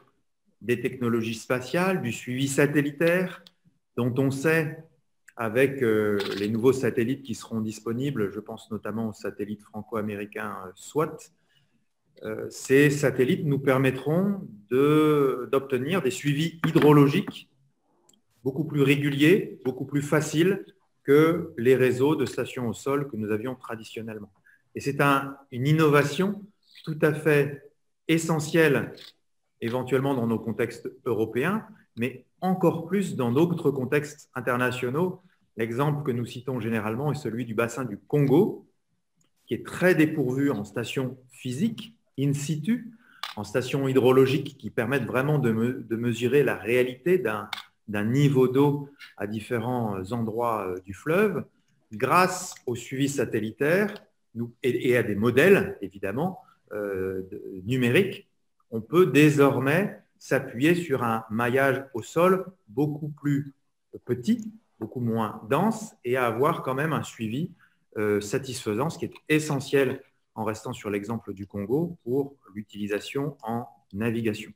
F: des technologies spatiales, du suivi satellitaire, dont on sait, avec les nouveaux satellites qui seront disponibles, je pense notamment au satellite franco-américain SWAT, ces satellites nous permettront d'obtenir des suivis hydrologiques beaucoup plus réguliers, beaucoup plus faciles que les réseaux de stations au sol que nous avions traditionnellement. Et c'est une innovation tout à fait essentielle, éventuellement dans nos contextes européens, mais encore plus dans d'autres contextes internationaux. L'exemple que nous citons généralement est celui du bassin du Congo, qui est très dépourvu en stations physiques, in situ, en stations hydrologiques qui permettent vraiment de mesurer la réalité d'un niveau d'eau à différents endroits du fleuve. Grâce au suivi satellitaire et à des modèles, évidemment, numériques, on peut désormais s'appuyer sur un maillage au sol beaucoup plus petit, beaucoup moins dense, et à avoir quand même un suivi satisfaisant, ce qui est essentiel en restant sur l'exemple du Congo pour l'utilisation en navigation.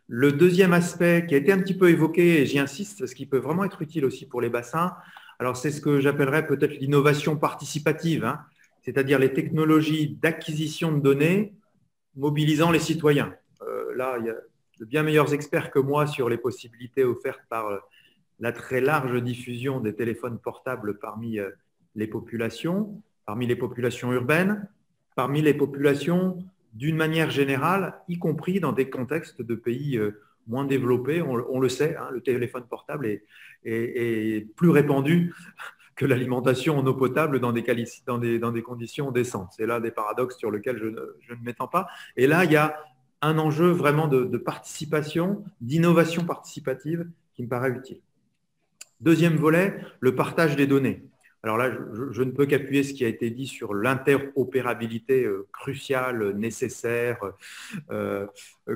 F: Le deuxième aspect qui a été un petit peu évoqué, et j'y insiste, ce qui peut vraiment être utile aussi pour les bassins, alors c'est ce que j'appellerais peut-être l'innovation participative, hein, c'est-à-dire les technologies d'acquisition de données mobilisant les citoyens. Là, il y a de bien meilleurs experts que moi sur les possibilités offertes par la très large diffusion des téléphones portables parmi les populations urbaines, parmi les populations d'une manière générale, y compris dans des contextes de pays moins développés. On le sait, hein, le téléphone portable est plus répandu que l'alimentation en eau potable dans des conditions décentes. C'est là des paradoxes sur lesquels je ne m'étends pas. Et là, il y a un enjeu vraiment de participation, d'innovation participative qui me paraît utile. Deuxième volet, le partage des données. Alors là, je ne peux qu'appuyer ce qui a été dit sur l'interopérabilité cruciale, nécessaire,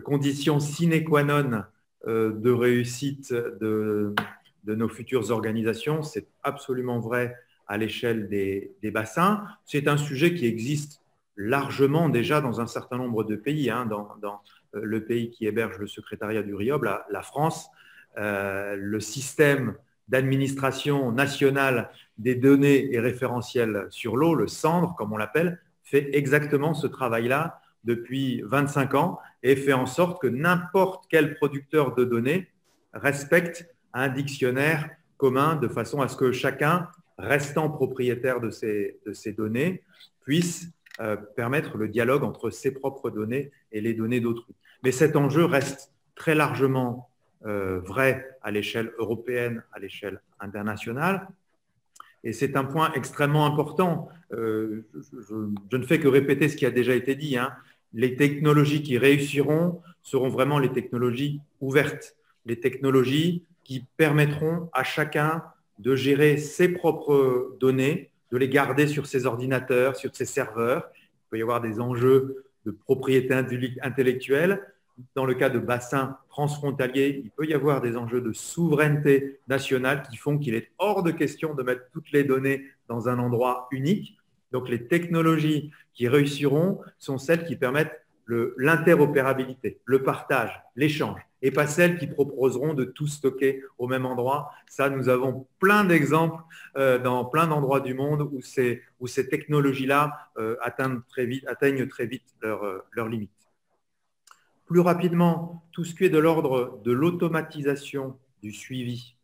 F: condition sine qua non de réussite de nos futures organisations. C'est absolument vrai à l'échelle des bassins. C'est un sujet qui existe largement déjà dans un certain nombre de pays, hein, dans le pays qui héberge le secrétariat du RIOB, la France, le système d'administration nationale des données et référentiels sur l'eau, le CENDRE, comme on l'appelle, fait exactement ce travail-là depuis 25 ans et fait en sorte que n'importe quel producteur de données respecte un dictionnaire commun de façon à ce que chacun, restant propriétaire de ces données, puisse permettre le dialogue entre ses propres données et les données d'autrui. Mais cet enjeu reste très largement vrai à l'échelle européenne, à l'échelle internationale. Et c'est un point extrêmement important. Je ne fais que répéter ce qui a déjà été dit, hein. Les technologies qui réussiront seront vraiment les technologies ouvertes, les technologies qui permettront à chacun de gérer ses propres données, de les garder sur ses ordinateurs, sur ses serveurs. Il peut y avoir des enjeux de propriété intellectuelle. Dans le cas de bassins transfrontaliers, il peut y avoir des enjeux de souveraineté nationale qui font qu'il est hors de question de mettre toutes les données dans un endroit unique. Donc, les technologies qui réussiront sont celles qui permettent l'interopérabilité, le partage, l'échange, et pas celles qui proposeront de tout stocker au même endroit. Ça, nous avons plein d'exemples dans plein d'endroits du monde où ces technologies-là atteignent très vite leurs limites. Plus rapidement, tout ce qui est de l'ordre de l'automatisation du suivi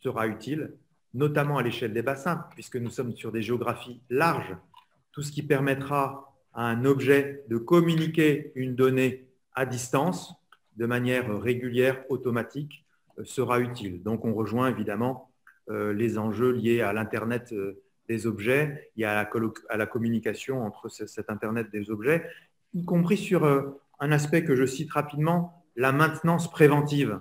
F: sera utile, notamment à l'échelle des bassins, puisque nous sommes sur des géographies larges. Tout ce qui permettra à un objet de communiquer une donnée à distance de manière régulière, automatique, sera utile. Donc, on rejoint évidemment les enjeux liés à l'Internet des objets et à la communication entre cet Internet des objets, y compris sur un aspect que je cite rapidement, la maintenance préventive.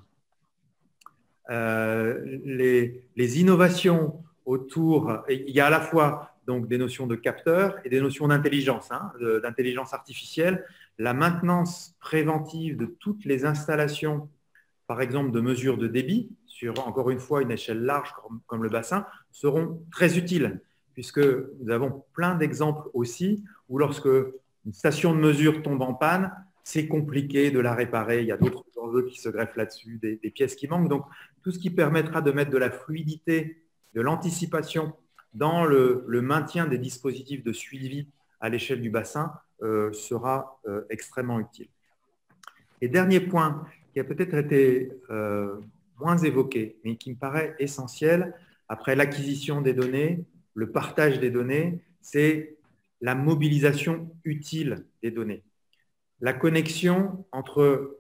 F: Les innovations autour, il y a à la fois donc des notions de capteurs et des notions d'intelligence, hein, d'intelligence artificielle. La maintenance préventive de toutes les installations, par exemple de mesures de débit, sur encore une fois une échelle large comme le bassin, seront très utiles, puisque nous avons plein d'exemples aussi où lorsque une station de mesure tombe en panne, c'est compliqué de la réparer, il y a d'autres enjeux qui se greffent là-dessus, des pièces qui manquent. Donc, tout ce qui permettra de mettre de la fluidité, de l'anticipation dans le maintien des dispositifs de suivi à l'échelle du bassin sera extrêmement utile. Et dernier point qui a peut-être été moins évoqué, mais qui me paraît essentiel, après l'acquisition des données, le partage des données, c'est la mobilisation utile des données. La connexion entre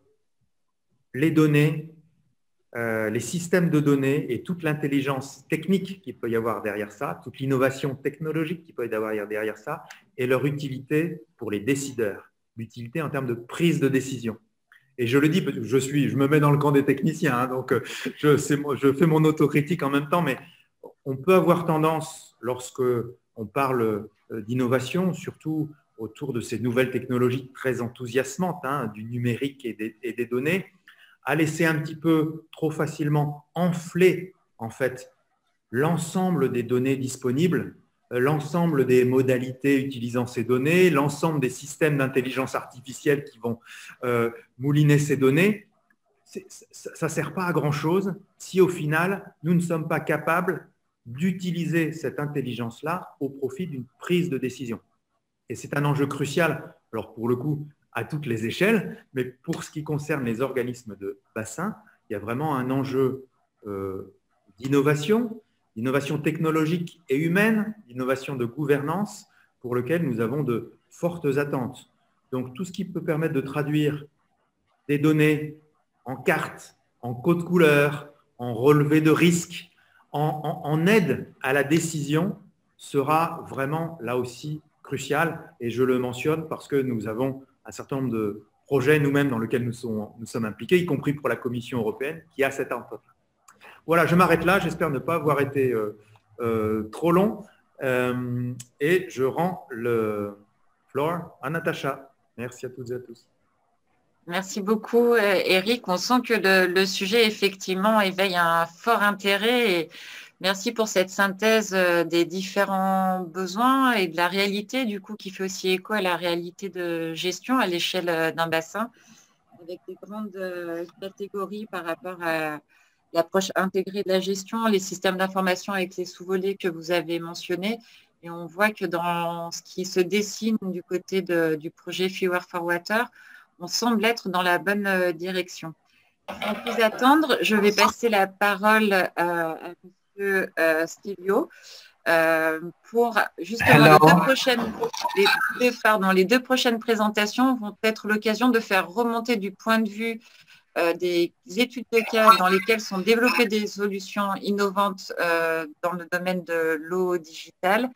F: les données, les systèmes de données et toute l'intelligence technique qu'il peut y avoir derrière ça, toute l'innovation technologique qu'il peut y avoir derrière ça, et leur utilité pour les décideurs, l'utilité en termes de prise de décision. Et je le dis, je me mets dans le camp des techniciens, hein, donc je fais mon autocritique en même temps, mais on peut avoir tendance, lorsque on parle d'innovation, surtout autour de ces nouvelles technologies très enthousiasmantes, hein, du numérique et des données, à laisser un petit peu trop facilement enfler en fait l'ensemble des données disponibles, l'ensemble des modalités utilisant ces données, l'ensemble des systèmes d'intelligence artificielle qui vont mouliner ces données. Ça ne sert pas à grand-chose si au final, nous ne sommes pas capables d'utiliser cette intelligence-là au profit d'une prise de décision. Et c'est un enjeu crucial, alors pour le coup, à toutes les échelles, mais pour ce qui concerne les organismes de bassin, il y a vraiment un enjeu d'innovation technologique et humaine, d'innovation de gouvernance, pour lequel nous avons de fortes attentes. Donc, tout ce qui peut permettre de traduire des données en cartes, en code couleur, en relevé de risque, en aide à la décision, sera vraiment là aussi crucial. Et je le mentionne parce que nous avons un certain nombre de projets nous-mêmes dans lesquels nous sommes impliqués, y compris pour la Commission européenne, qui a cette entente. Voilà, je m'arrête là. J'espère ne pas avoir été trop long. Et je rends le floor à Natacha. Merci à toutes et à tous.
A: Merci beaucoup, Eric. On sent que le sujet, effectivement, éveille un fort intérêt. Et merci pour cette synthèse des différents besoins et de la réalité, du coup, qui fait aussi écho à la réalité de gestion à l'échelle d'un bassin, avec des grandes catégories par rapport à l'approche intégrée de la gestion, les systèmes d'information avec les sous-volets que vous avez mentionnés. Et on voit que dans ce qui se dessine du côté du projet Fewer for Water, on semble être dans la bonne direction. Sans plus attendre, je vais passer la parole à M. Stelio pour justement les deux prochaines présentations vont être l'occasion de faire remonter du point de vue des études de cas dans lesquelles sont développées des solutions innovantes dans le domaine de l'eau digitale,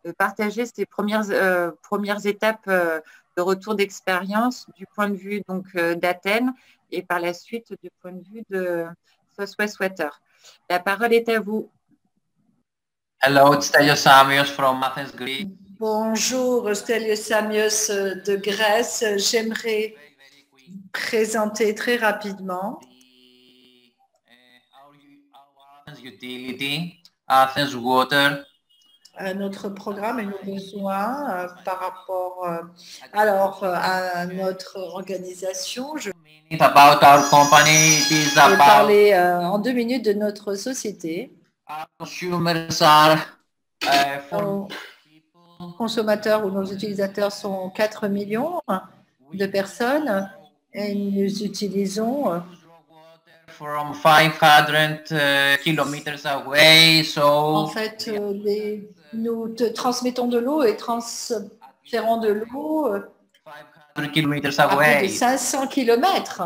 A: de partager ces premières étapes de retour d'expérience du point de vue d'Athènes et par la suite du point de vue de Southwest Water. La parole est à vous.
G: Hello, it's Stelios Samios from Athens, Greece.
C: Bonjour, Stelios Samios de Grèce. J'aimerais présenter très rapidement
G: Athens Utility, Athens Water.
C: Notre programme et nos besoins par rapport à notre organisation. Je vais parler en 2 minutes de notre société. Nos consommateurs ou nos utilisateurs sont 4 millions de personnes et nous utilisons
G: from 500 kilometers away, so
C: en fait, nous transmettons de l'eau et transférons de l'eau à plus de 500 kilomètres.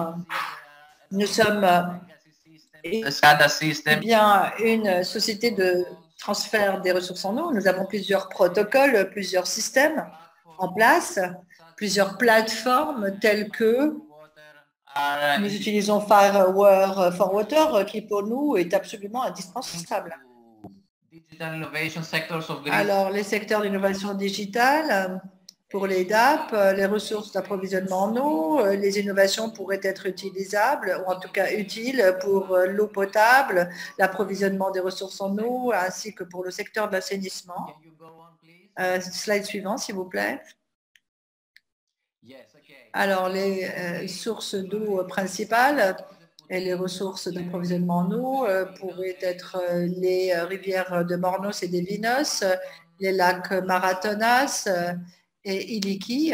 C: Nous sommes bien une société de transfert des ressources en eau. Nous avons plusieurs protocoles, plusieurs systèmes en place, plusieurs plateformes telles que nous utilisons Fewer for Water qui pour nous est absolument indispensable. Alors, les secteurs d'innovation digitale pour les DAP, les ressources d'approvisionnement en eau, les innovations pourraient être utilisables ou en tout cas utiles pour l'eau potable, l'approvisionnement des ressources en eau ainsi que pour le secteur de l'assainissement. Slide suivant, s'il vous plaît. Alors, les sources d'eau principales et les ressources d'approvisionnement en eau pourraient être les rivières de Mornos et d'Evinos, les lacs Maratonas et Iliki.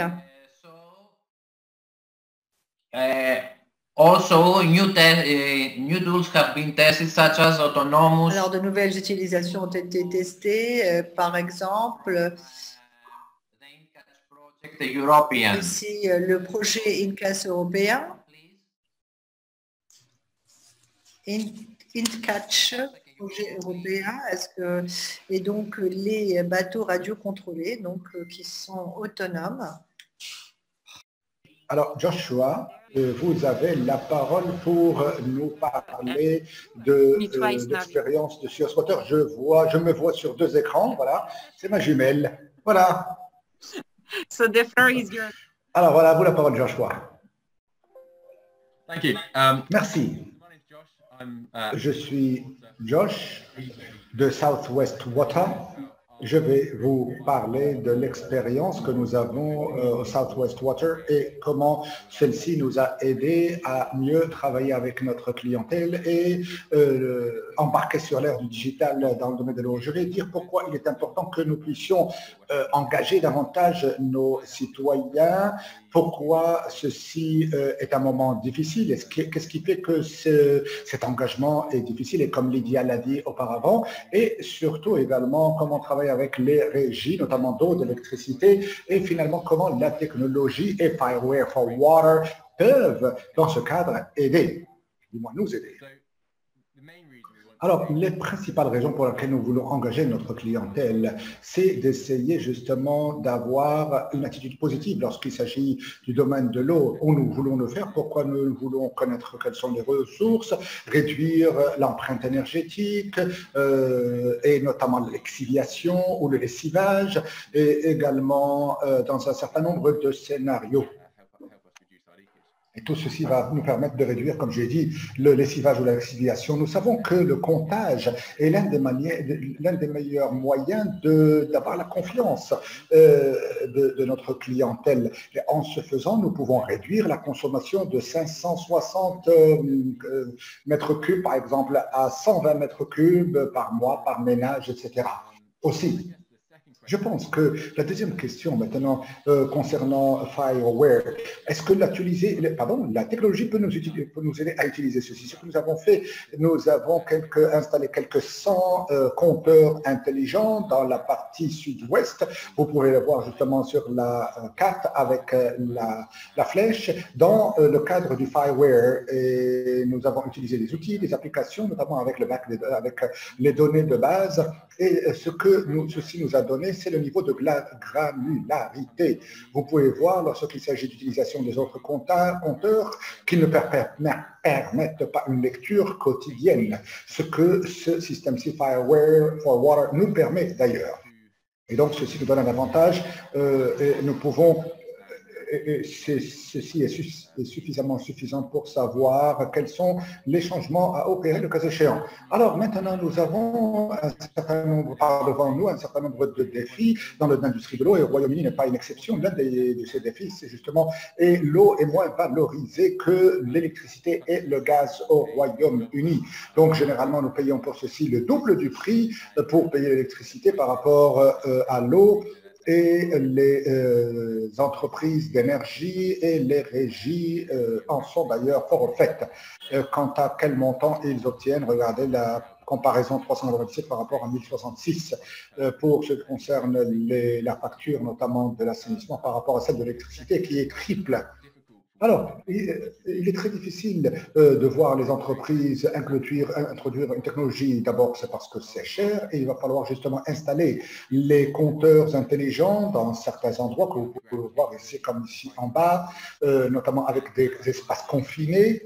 G: Also, new tools have been tested, such as autonomous.
C: Alors, de nouvelles utilisations ont été testées, par exemple, ici le projet INCAS européen. INTCatch, projet européen, et donc les bateaux radiocontrôlés, donc qui sont autonomes.
D: Alors, Joshua, vous avez la parole pour nous parler de l'expérience de Sea Water. Je me vois sur 2 écrans, voilà, c'est ma jumelle. Voilà.
A: So the floor is yours.
D: Alors voilà, vous la parole, Joshua.
H: Thank you.
D: Merci. Je suis Josh de Southwest Water. Je vais vous parler de l'expérience que nous avons au Southwest Water et comment celle-ci nous a aidé à mieux travailler avec notre clientèle et embarquer sur l'ère du digital dans le domaine de l'eau. Je vais dire pourquoi il est important que nous puissions engager davantage nos citoyens, pourquoi ceci est un moment difficile, qu'est-ce qui fait que cet engagement est difficile, et comme Lydia l'a dit auparavant, et surtout également comment travailler avec les régies, notamment d'eau, d'électricité, et finalement comment la technologie et Fireware for Water peuvent, dans ce cadre, aider, du moins nous aider. Alors, les principales raisons pour lesquelles nous voulons engager notre clientèle, c'est d'essayer justement d'avoir une attitude positive lorsqu'il s'agit du domaine de l'eau, où nous voulons le faire, pourquoi nous voulons connaître quelles sont les ressources, réduire l'empreinte énergétique, et notamment l'exiviation ou le lessivage, et également dans un certain nombre de scénarios. Et tout ceci va nous permettre de réduire, comme j'ai dit, le lessivage ou la lessivation. Nous savons que le comptage est l'un des meilleurs moyens d'avoir la confiance de notre clientèle. Et en ce faisant, nous pouvons réduire la consommation de 560 mètres cubes, par exemple, à 120 mètres cubes par mois, par ménage, etc. Aussi, je pense que la deuxième question maintenant concernant Fireware, est-ce que la technologie peut nous aider à utiliser ceci? Ce que nous avons fait, nous avons installé quelques 100 compteurs intelligents dans la partie sud-ouest. Vous pouvez le voir justement sur la carte avec la flèche dans le cadre du Fireware. Et nous avons utilisé des outils, des applications, notamment avec les données de base. Et ce que ceci nous a donné, c'est le niveau de granularité. Vous pouvez voir lorsqu'il s'agit d'utilisation des autres compteurs qui ne permettent pas une lecture quotidienne, ce que ce système-ci Fireware for Water nous permet d'ailleurs. Et donc, ceci nous donne un avantage et nous pouvons... ceci est suffisant pour savoir quels sont les changements à opérer le cas échéant. Alors maintenant, nous avons devant nous un certain nombre de défis dans l'industrie de l'eau, et le Royaume-Uni n'est pas une exception. L'un de ces défis, c'est justement l'eau est moins valorisée que l'électricité et le gaz au Royaume-Uni. Donc généralement, nous payons pour ceci le double du prix pour payer l'électricité par rapport à l'eau. Et les entreprises d'énergie et les régies en sont d'ailleurs fort au fait. Quant à quel montant ils obtiennent, regardez la comparaison 397 par rapport à 1066 pour ce qui concerne la facture notamment de l'assainissement par rapport à celle de l'électricité qui est triple. Alors, il est très difficile de voir les entreprises introduire une technologie. D'abord, c'est parce que c'est cher et il va falloir justement installer les compteurs intelligents dans certains endroits que vous pouvez voir ici, comme ici en bas, notamment avec des espaces confinés.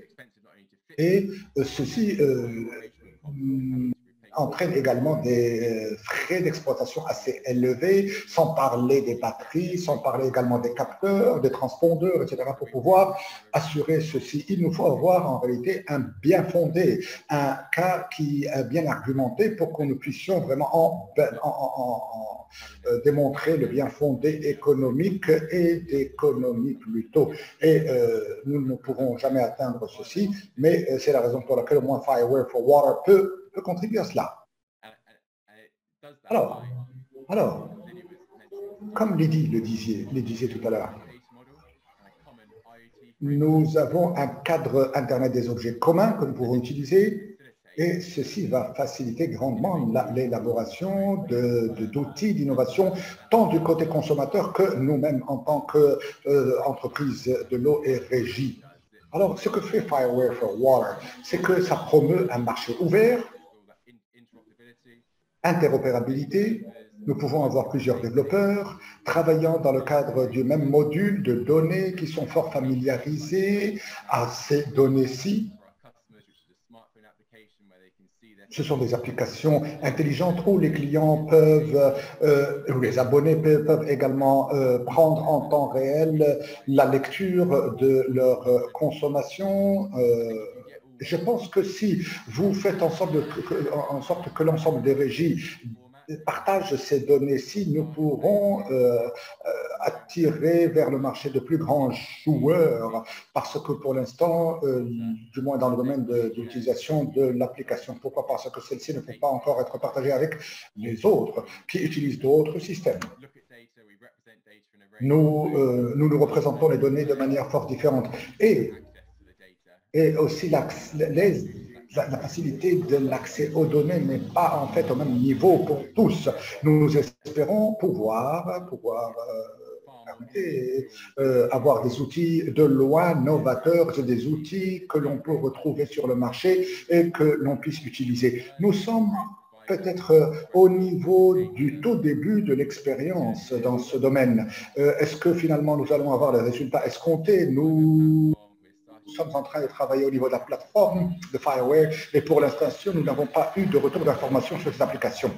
D: Et ceci entraîne également des frais d'exploitation assez élevés, sans parler des batteries, sans parler également des capteurs, des transpondeurs, etc. Pour pouvoir assurer ceci, il nous faut avoir en réalité un bien fondé, un cas qui est bien argumenté pour que nous puissions vraiment démontrer le bien fondé économique et d'économie plutôt. Et nous ne pourrons jamais atteindre ceci, mais c'est la raison pour laquelle au moins Fireware for Water peut contribuer à cela. Alors, comme Lydie le disait tout à l'heure, nous avons un cadre Internet des objets communs que nous pouvons utiliser et ceci va faciliter grandement l'élaboration d'outils d'innovation tant du côté consommateur que nous-mêmes en tant qu'entreprise de l'eau et régie. Alors, ce que fait Fireware for Water, c'est que ça promeut un marché ouvert, interopérabilité. Nous pouvons avoir plusieurs développeurs travaillant dans le cadre du même module de données qui sont fort familiarisés à ces données-ci. Ce sont des applications intelligentes où les clients peuvent, ou les abonnés peuvent également prendre en temps réel la lecture de leur consommation. Je pense que si vous faites en sorte que l'ensemble des régies partagent ces données-ci, nous pourrons attirer vers le marché de plus grands joueurs, parce que pour l'instant, du moins dans le domaine de l'utilisation de l'application. Pourquoi? Parce que celle-ci ne peut pas encore être partagée avec les autres qui utilisent d'autres systèmes. Nous représentons les données de manière fort différente. Et aussi la facilité de l'accès aux données n'est pas en fait au même niveau pour tous. Nous espérons pouvoir avoir des outils de loi novateurs et des outils que l'on peut retrouver sur le marché et que l'on puisse utiliser. Nous sommes peut-être au niveau du tout début de l'expérience dans ce domaine. Est-ce que finalement nous allons avoir les résultats escomptés? Nous sommes en train de travailler au niveau de la plateforme de Fireware et pour l'instant, nous n'avons pas eu de retour d'information sur ces applications.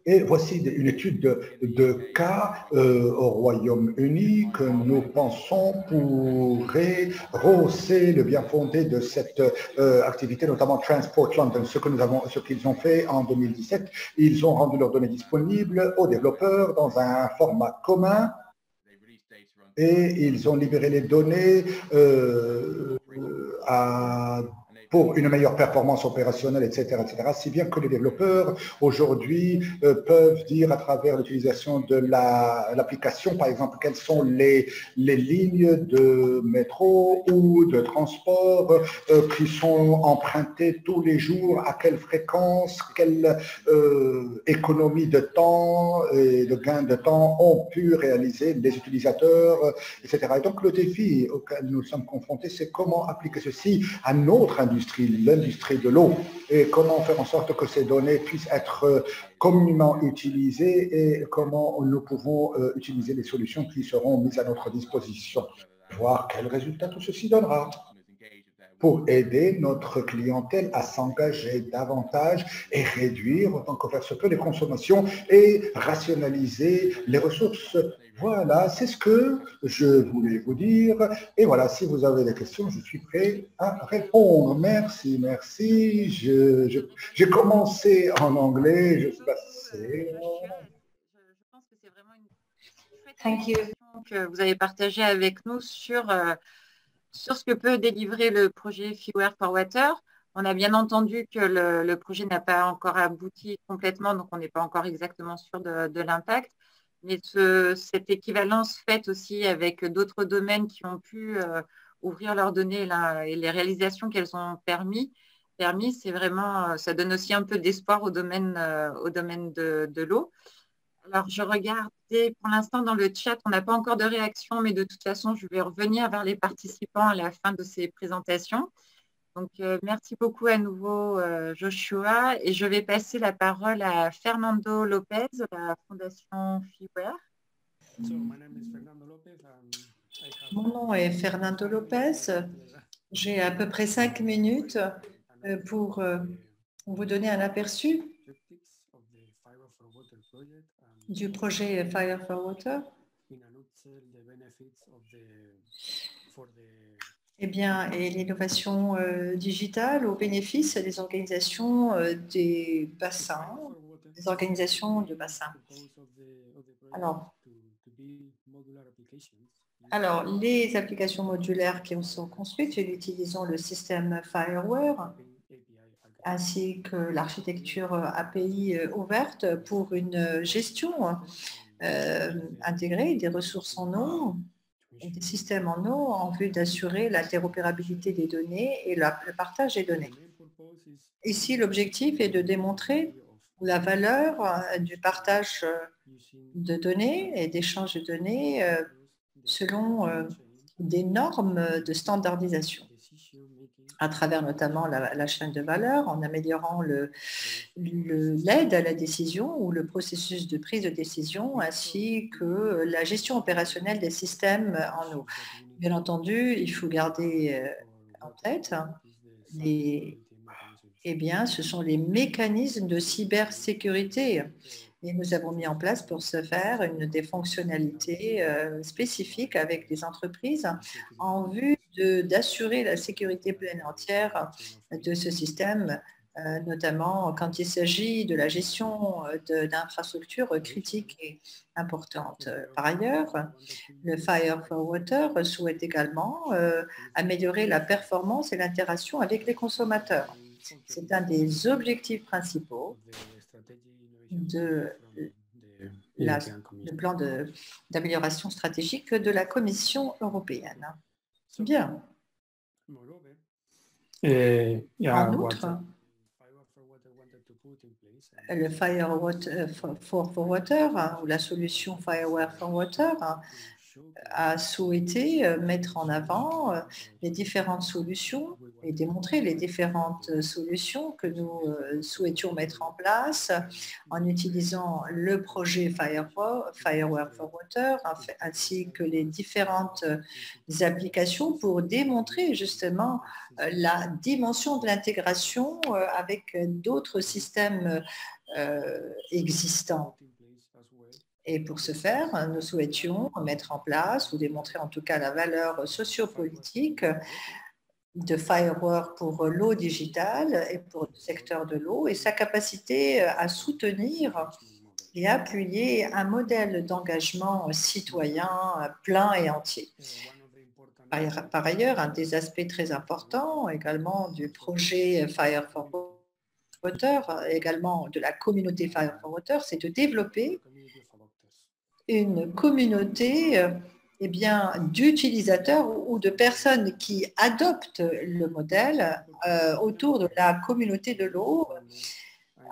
D: Et voici une étude de cas au Royaume-Uni que nous pensons pourrait rehausser le bien fondé de cette activité, notamment Transport London. Ce qu'ils ont fait en 2017, ils ont rendu leurs données disponibles aux développeurs dans un format commun et ils ont libéré les données pour une meilleure performance opérationnelle, etc., si bien que les développeurs aujourd'hui peuvent dire à travers l'utilisation de l'application, par exemple, quelles sont les lignes de métro ou de transport qui sont empruntées tous les jours, à quelle fréquence, quelle économie de temps et de gain de temps ont pu réaliser les utilisateurs, etc. Et donc le défi auquel nous sommes confrontés, c'est comment appliquer ceci à notre industrie, l'industrie de l'eau, et comment faire en sorte que ces données puissent être communément utilisées et comment nous pouvons utiliser les solutions qui seront mises à notre disposition. Voir quel résultat tout ceci donnera pour aider notre clientèle à s'engager davantage et réduire autant que faire se peut les consommations et rationaliser les ressources. Voilà, c'est ce que je voulais vous dire. Et voilà, si vous avez des questions, je suis prêt à répondre. Merci, merci. J'ai commencé en anglais, je suis passé.
A: Je pense que c'est vraiment une chouette information que vous avez partagée avec nous sur ce que peut délivrer le projet Fireware for Water. On a bien entendu que le projet n'a pas encore abouti complètement, donc on n'est pas encore exactement sûr de l'impact. Mais cette équivalence faite aussi avec d'autres domaines qui ont pu ouvrir leurs données et les réalisations qu'elles ont permis, c'est vraiment, ça donne aussi un peu d'espoir au domaine de l'eau. Alors, je regardais pour l'instant dans le chat, on n'a pas encore de réaction, mais de toute façon, je vais revenir vers les participants à la fin de ces présentations. Donc, merci beaucoup à nouveau, Joshua. Et je vais passer la parole à Fernando Lopez de la Fondation Fireware.
C: Mon nom est Fernando Lopez. J'ai à peu près 5 minutes pour vous donner un aperçu du projet Fire for Water. Eh bien, et l'innovation digitale au bénéfice des organisations des bassins, des organisations de bassins. Alors, les applications modulaires qui sont construites, nous utilisons le système Fireware ainsi que l'architecture API ouverte pour une gestion intégrée des ressources en eau et des systèmes en eau en vue d'assurer l'interopérabilité des données et le partage des données. Ici, l'objectif est de démontrer la valeur du partage de données et d'échange de données selon des normes de standardisation à travers notamment la chaîne de valeur, en améliorant l'aide à la décision ou le processus de prise de décision, ainsi que la gestion opérationnelle des systèmes en eau. Bien entendu, il faut garder en tête ce sont les mécanismes de cybersécurité. Et nous avons mis en place pour ce faire des fonctionnalités spécifiques avec des entreprises en vue d'assurer la sécurité pleine et entière de ce système, notamment quand il s'agit de la gestion d'infrastructures critiques et importantes. Par ailleurs, le Fire for Water souhaite également améliorer la performance et l'interaction avec les consommateurs. C'est un des objectifs principaux du plan d'amélioration stratégique de la Commission européenne. Bien. En outre, le Fire for Water, ou la solution Fireware for Water, a souhaité mettre en avant les différentes solutions et démontrer les différentes solutions que nous souhaitions mettre en place en utilisant le projet Fireware for Water ainsi que les différentes applications pour démontrer justement la dimension de l'intégration avec d'autres systèmes existants. Et pour ce faire, nous souhaitions mettre en place ou démontrer en tout cas la valeur sociopolitique de Fireware pour l'eau digitale et pour le secteur de l'eau et sa capacité à soutenir et appuyer un modèle d'engagement citoyen plein et entier. Par ailleurs, un des aspects très importants également du projet Fire for Water, également de la communauté Fire for Water, c'est de développer une communauté d'utilisateurs ou de personnes qui adoptent le modèle autour de la communauté de l'eau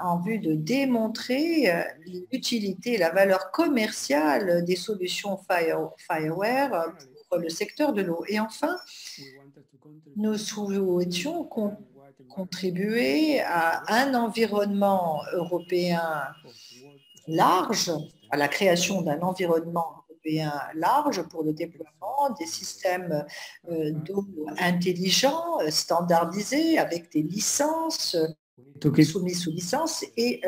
C: en vue de démontrer l'utilité et la valeur commerciale des solutions Fireware pour le secteur de l'eau. Et enfin, nous souhaitions contribuer à un environnement européen large, à la création d'un environnement européen large pour le déploiement des systèmes d'eau intelligents, standardisés, avec des licences soumises sous licence et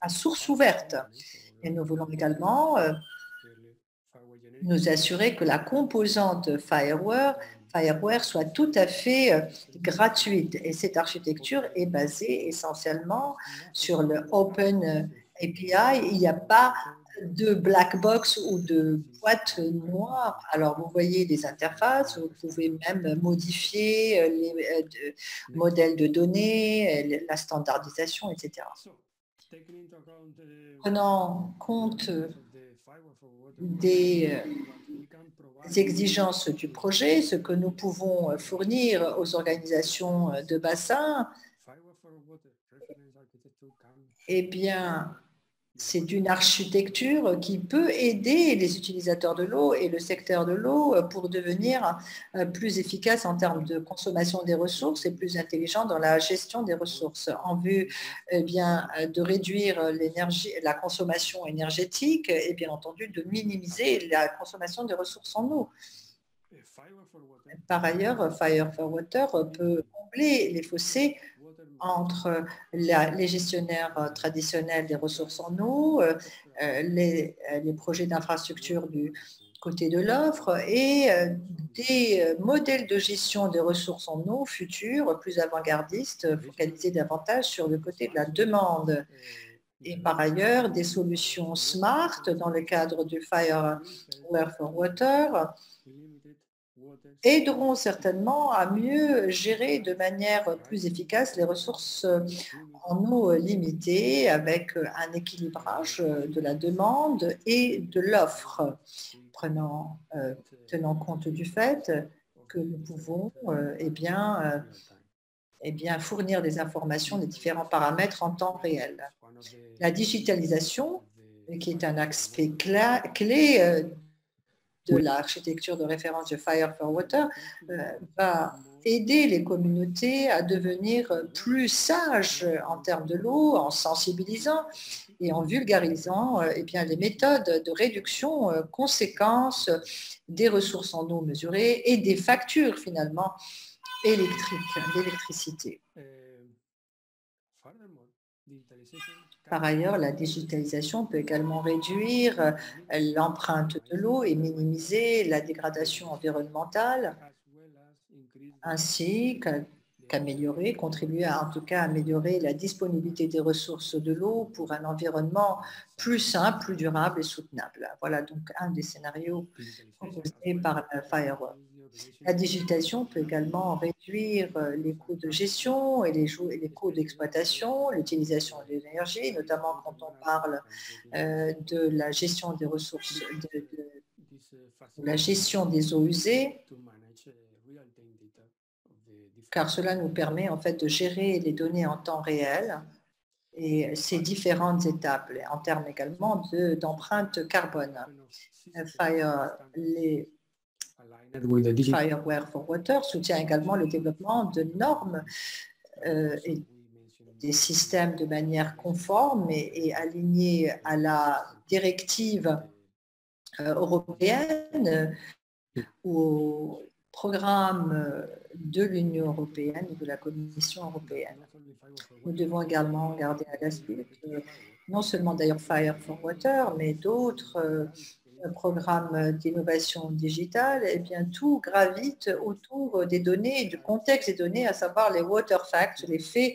C: à source ouverte. Et nous voulons également nous assurer que la composante Fireware soit tout à fait gratuite. Et cette architecture est basée essentiellement sur le Open API. Il n'y a pas de black box ou de boîte noire. Alors, vous voyez les interfaces, vous pouvez même modifier les modèles de données, la standardisation, etc. Prenant compte des exigences du projet, ce que nous pouvons fournir aux organisations de bassin, eh bien, c'est une architecture qui peut aider les utilisateurs de l'eau et le secteur de l'eau pour devenir plus efficace en termes de consommation des ressources et plus intelligent dans la gestion des ressources en vue de réduire la consommation énergétique et bien entendu de minimiser la consommation des ressources en eau. Par ailleurs, Fire for Water peut combler les fossés entre les gestionnaires traditionnels des ressources en eau, les projets d'infrastructure du côté de l'offre et des modèles de gestion des ressources en eau futurs, plus avant-gardistes, focalisés davantage sur le côté de la demande. Et par ailleurs, des solutions smart dans le cadre du Fireware for Water aideront certainement à mieux gérer de manière plus efficace les ressources en eau limitées avec un équilibrage de la demande et de l'offre, tenant compte du fait que nous pouvons fournir des informations des différents paramètres en temps réel. La digitalisation, qui est un aspect clé de l'architecture de référence de Fire for Water va aider les communautés à devenir plus sages en termes de l'eau, en sensibilisant et en vulgarisant les méthodes de réduction conséquence des ressources en eau mesurées et des factures finalement électriques, d'électricité. Par ailleurs, la digitalisation peut également réduire l'empreinte de l'eau et minimiser la dégradation environnementale, ainsi qu'améliorer, contribuer à en tout cas améliorer la disponibilité des ressources de l'eau pour un environnement plus sain, plus durable et soutenable. Voilà donc un des scénarios proposés par Firework. La digitalisation peut également réduire les coûts de gestion et les coûts d'exploitation, l'utilisation de l'énergie, notamment quand on parle de la gestion des ressources, de la gestion des eaux usées, car cela nous permet en fait de gérer les données en temps réel et ces différentes étapes, en termes également d'empreinte carbone. Fireware for Water soutient également le développement de normes et des systèmes de manière conforme et alignée à la directive européenne ou au programme de l'Union européenne ou de la Commission européenne. Nous devons également garder à l'esprit que non seulement d'ailleurs Fire for Water, mais d'autres programme d'innovation digitale, tout gravite autour des données, du contexte des données, à savoir les water facts, les faits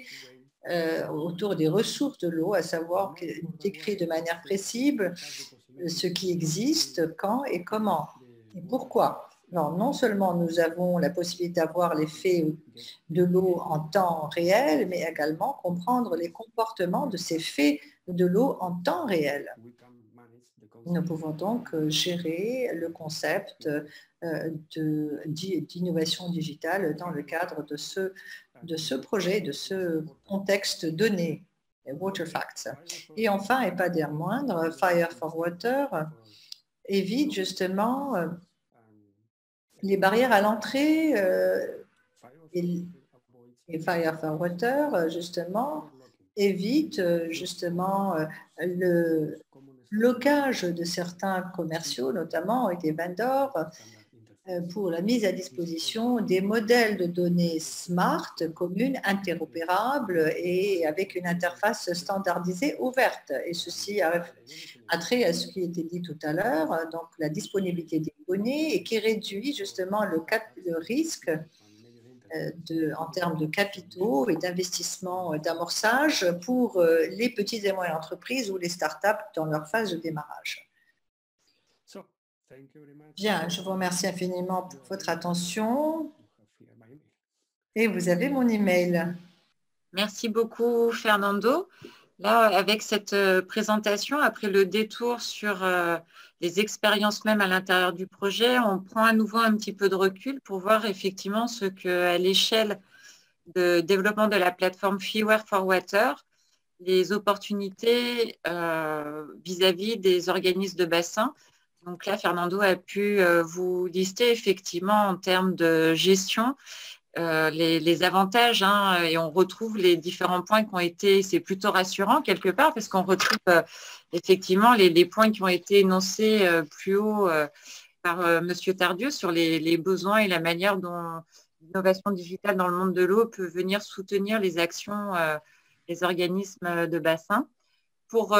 C: autour des ressources de l'eau, à savoir décrit de manière précise ce qui existe, quand et comment et pourquoi. Alors, non seulement nous avons la possibilité d'avoir les faits de l'eau en temps réel, mais également comprendre les comportements de ces faits de l'eau en temps réel. Nous pouvons donc gérer le concept d'innovation digitale dans le cadre de ce projet, de ce contexte donné, les Water Facts. Et enfin, et pas des moindres, Fire for Water évite justement les barrières à l'entrée et Fire for Water, justement, évite justement le blocage de certains commerciaux, notamment avec des vendors, pour la mise à disposition des modèles de données smart, communes, interopérables et avec une interface standardisée ouverte. Et ceci a trait à ce qui était dit tout à l'heure, donc la disponibilité des données et qui réduit justement le risque en termes de capitaux et d'investissement d'amorçage pour les petites et moyennes entreprises ou les startups dans leur phase de démarrage. Bien, je vous remercie infiniment pour votre attention et vous avez mon email.
A: Merci beaucoup, Fernando. Là, avec cette présentation, après le détour sur les expériences même à l'intérieur du projet, on prend à nouveau un petit peu de recul pour voir effectivement ce qu'à l'échelle de développement de la plateforme Fire for Water, les opportunités vis-à-vis des organismes de bassin. Donc là, Fernando a pu vous lister effectivement en termes de gestion les avantages et on retrouve les différents points qui ont été, c'est plutôt rassurant quelque part parce qu'on retrouve effectivement les points qui ont été énoncés plus haut par Monsieur Tardieu sur les besoins et la manière dont l'innovation digitale dans le monde de l'eau peut venir soutenir les actions des organismes de bassin. Pour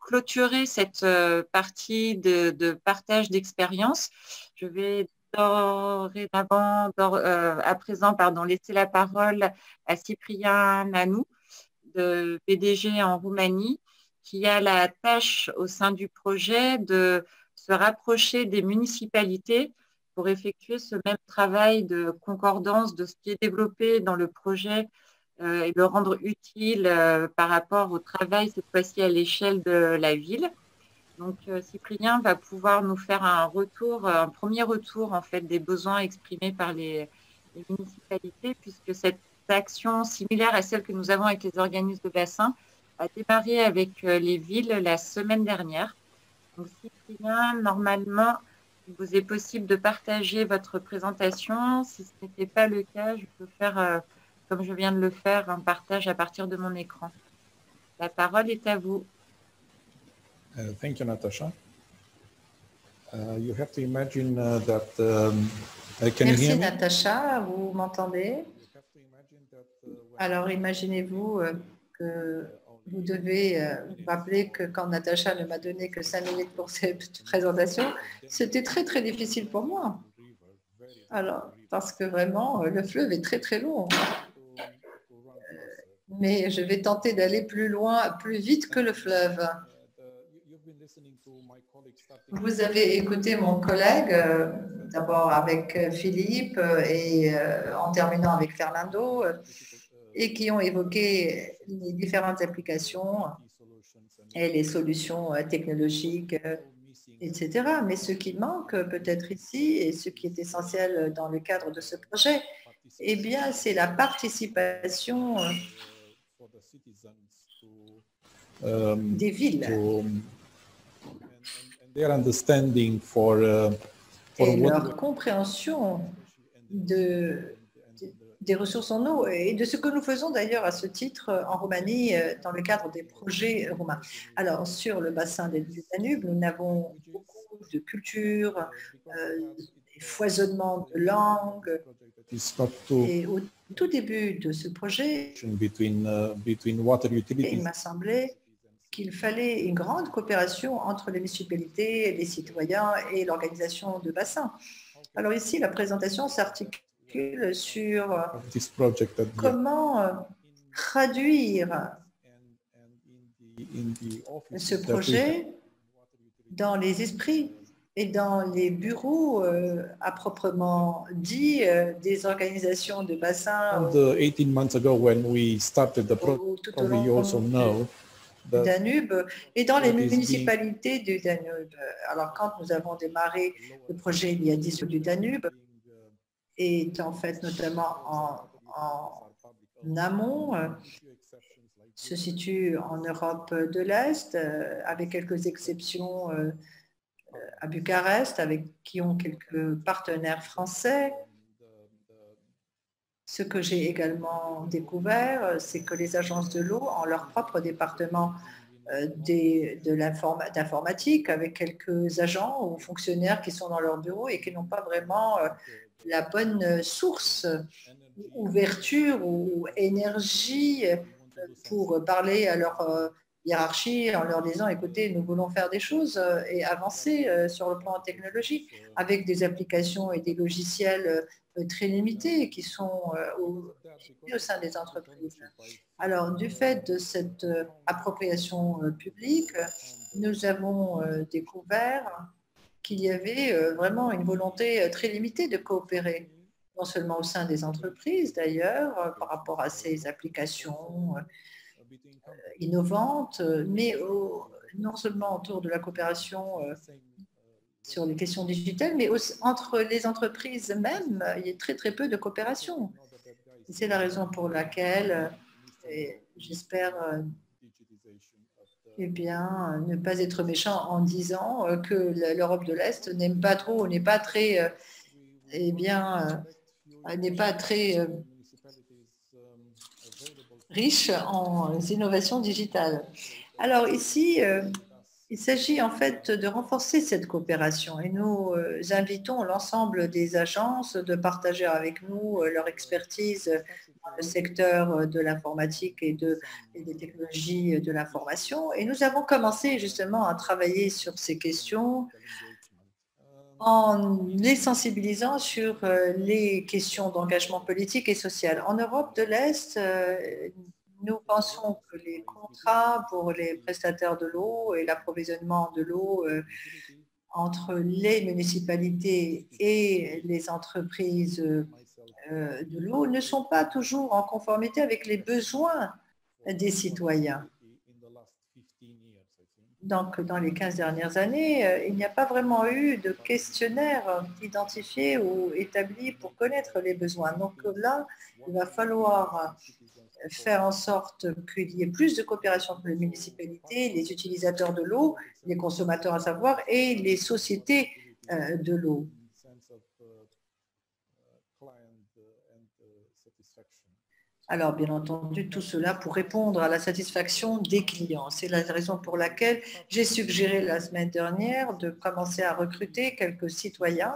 A: clôturer cette partie de partage d'expérience, je vais à présent laisser la parole à Cyprien Nanou, de PDG en Roumanie, qui a la tâche au sein du projet de se rapprocher des municipalités pour effectuer ce même travail de concordance de ce qui est développé dans le projet et le rendre utile par rapport au travail, cette fois-ci à l'échelle de la ville. Donc, Cyprien va pouvoir nous faire un premier retour en fait, des besoins exprimés par les municipalités, puisque cette action similaire à celle que nous avons avec les organismes de bassin a démarré avec les villes la semaine dernière. Donc, Cyprien, normalement, vous est possible de partager votre présentation. Si ce n'était pas le cas, je peux faire, comme je viens de le faire, un partage à partir de mon écran. La parole est à vous.
I: Thank you, Natasha. You have to imagine that. Can you
C: Merci
I: hear me?
C: Natacha, vous m'entendez? Alors imaginez-vous que vous devez vous rappeler que quand Natacha ne m'a donné que 5 minutes pour cette présentation, c'était très très difficile pour moi. Alors, parce que vraiment, le fleuve est très très long. Mais je vais tenter d'aller plus loin, plus vite que le fleuve. Vous avez écouté mon collègue, d'abord avec Philippe et en terminant avec Fernando, et qui ont évoqué les différentes applications et les solutions technologiques, etc. Mais ce qui manque peut-être ici, et ce qui est essentiel dans le cadre de ce projet, eh bien, c'est la participation des villes.
I: Their understanding for
C: et leur compréhension des ressources en eau et de ce que nous faisons d'ailleurs à ce titre en Roumanie dans le cadre des projets roumains. Alors, sur le bassin du Danube, nous avons beaucoup de cultures, des foisonnements de langues. Et au tout début de ce projet, il m'a semblé qu'il fallait une grande coopération entre les municipalités, les citoyens et l'organisation de bassin. Alors ici, la présentation s'articule sur comment traduire ce projet dans les esprits et dans les bureaux à proprement dit des organisations de bassin.
I: 18 months ago, when we started the project, we also know
C: Danube et dans les municipalités du Danube. Alors, quand nous avons démarré le projet il y a 10 ans du Danube, est en fait notamment en amont, se situe en Europe de l'Est, avec quelques exceptions à Bucarest, avec qui ont quelques partenaires français. Ce que j'ai également découvert, c'est que les agences de l'eau ont leur propre département d'informatique avec quelques agents ou fonctionnaires qui sont dans leur bureau et qui n'ont pas vraiment la bonne source, ouverture ou énergie pour parler à leur hiérarchie en leur disant « écoutez, nous voulons faire des choses et avancer sur le plan technologique avec des applications et des logiciels très limités qui sont au sein des entreprises. » Alors, du fait de cette appropriation publique, nous avons découvert qu'il y avait vraiment une volonté très limitée de coopérer, non seulement au sein des entreprises d'ailleurs, par rapport à ces applications innovantes, mais non seulement autour de la coopération sur les questions digitales, mais aussi entre les entreprises même, il y a très très peu de coopération. C'est la raison pour laquelle j'espère eh bien, ne pas être méchant en disant que l'Europe de l'Est n'aime pas trop, n'est pas très, eh bien, n'est pas très riche en innovations digitales. Alors ici, il s'agit en fait de renforcer cette coopération et nous invitons l'ensemble des agences de partager avec nous leur expertise dans le secteur de l'informatique et des technologies de l'information. Et nous avons commencé justement à travailler sur ces questions en les sensibilisant sur les questions d'engagement politique et social. En Europe de l'Est, nous pensons que les contrats pour les prestataires de l'eau et l'approvisionnement de l'eau entre les municipalités et les entreprises de l'eau ne sont pas toujours en conformité avec les besoins des citoyens. Donc, dans les 15 dernières années, il n'y a pas vraiment eu de questionnaire identifié ou établi pour connaître les besoins. Donc là, il va falloir faire en sorte qu'il y ait plus de coopération entre les municipalités, les utilisateurs de l'eau, les consommateurs à savoir, et les sociétés de l'eau. Alors, bien entendu, tout cela pour répondre à la satisfaction des clients. C'est la raison pour laquelle j'ai suggéré la semaine dernière de commencer à recruter quelques citoyens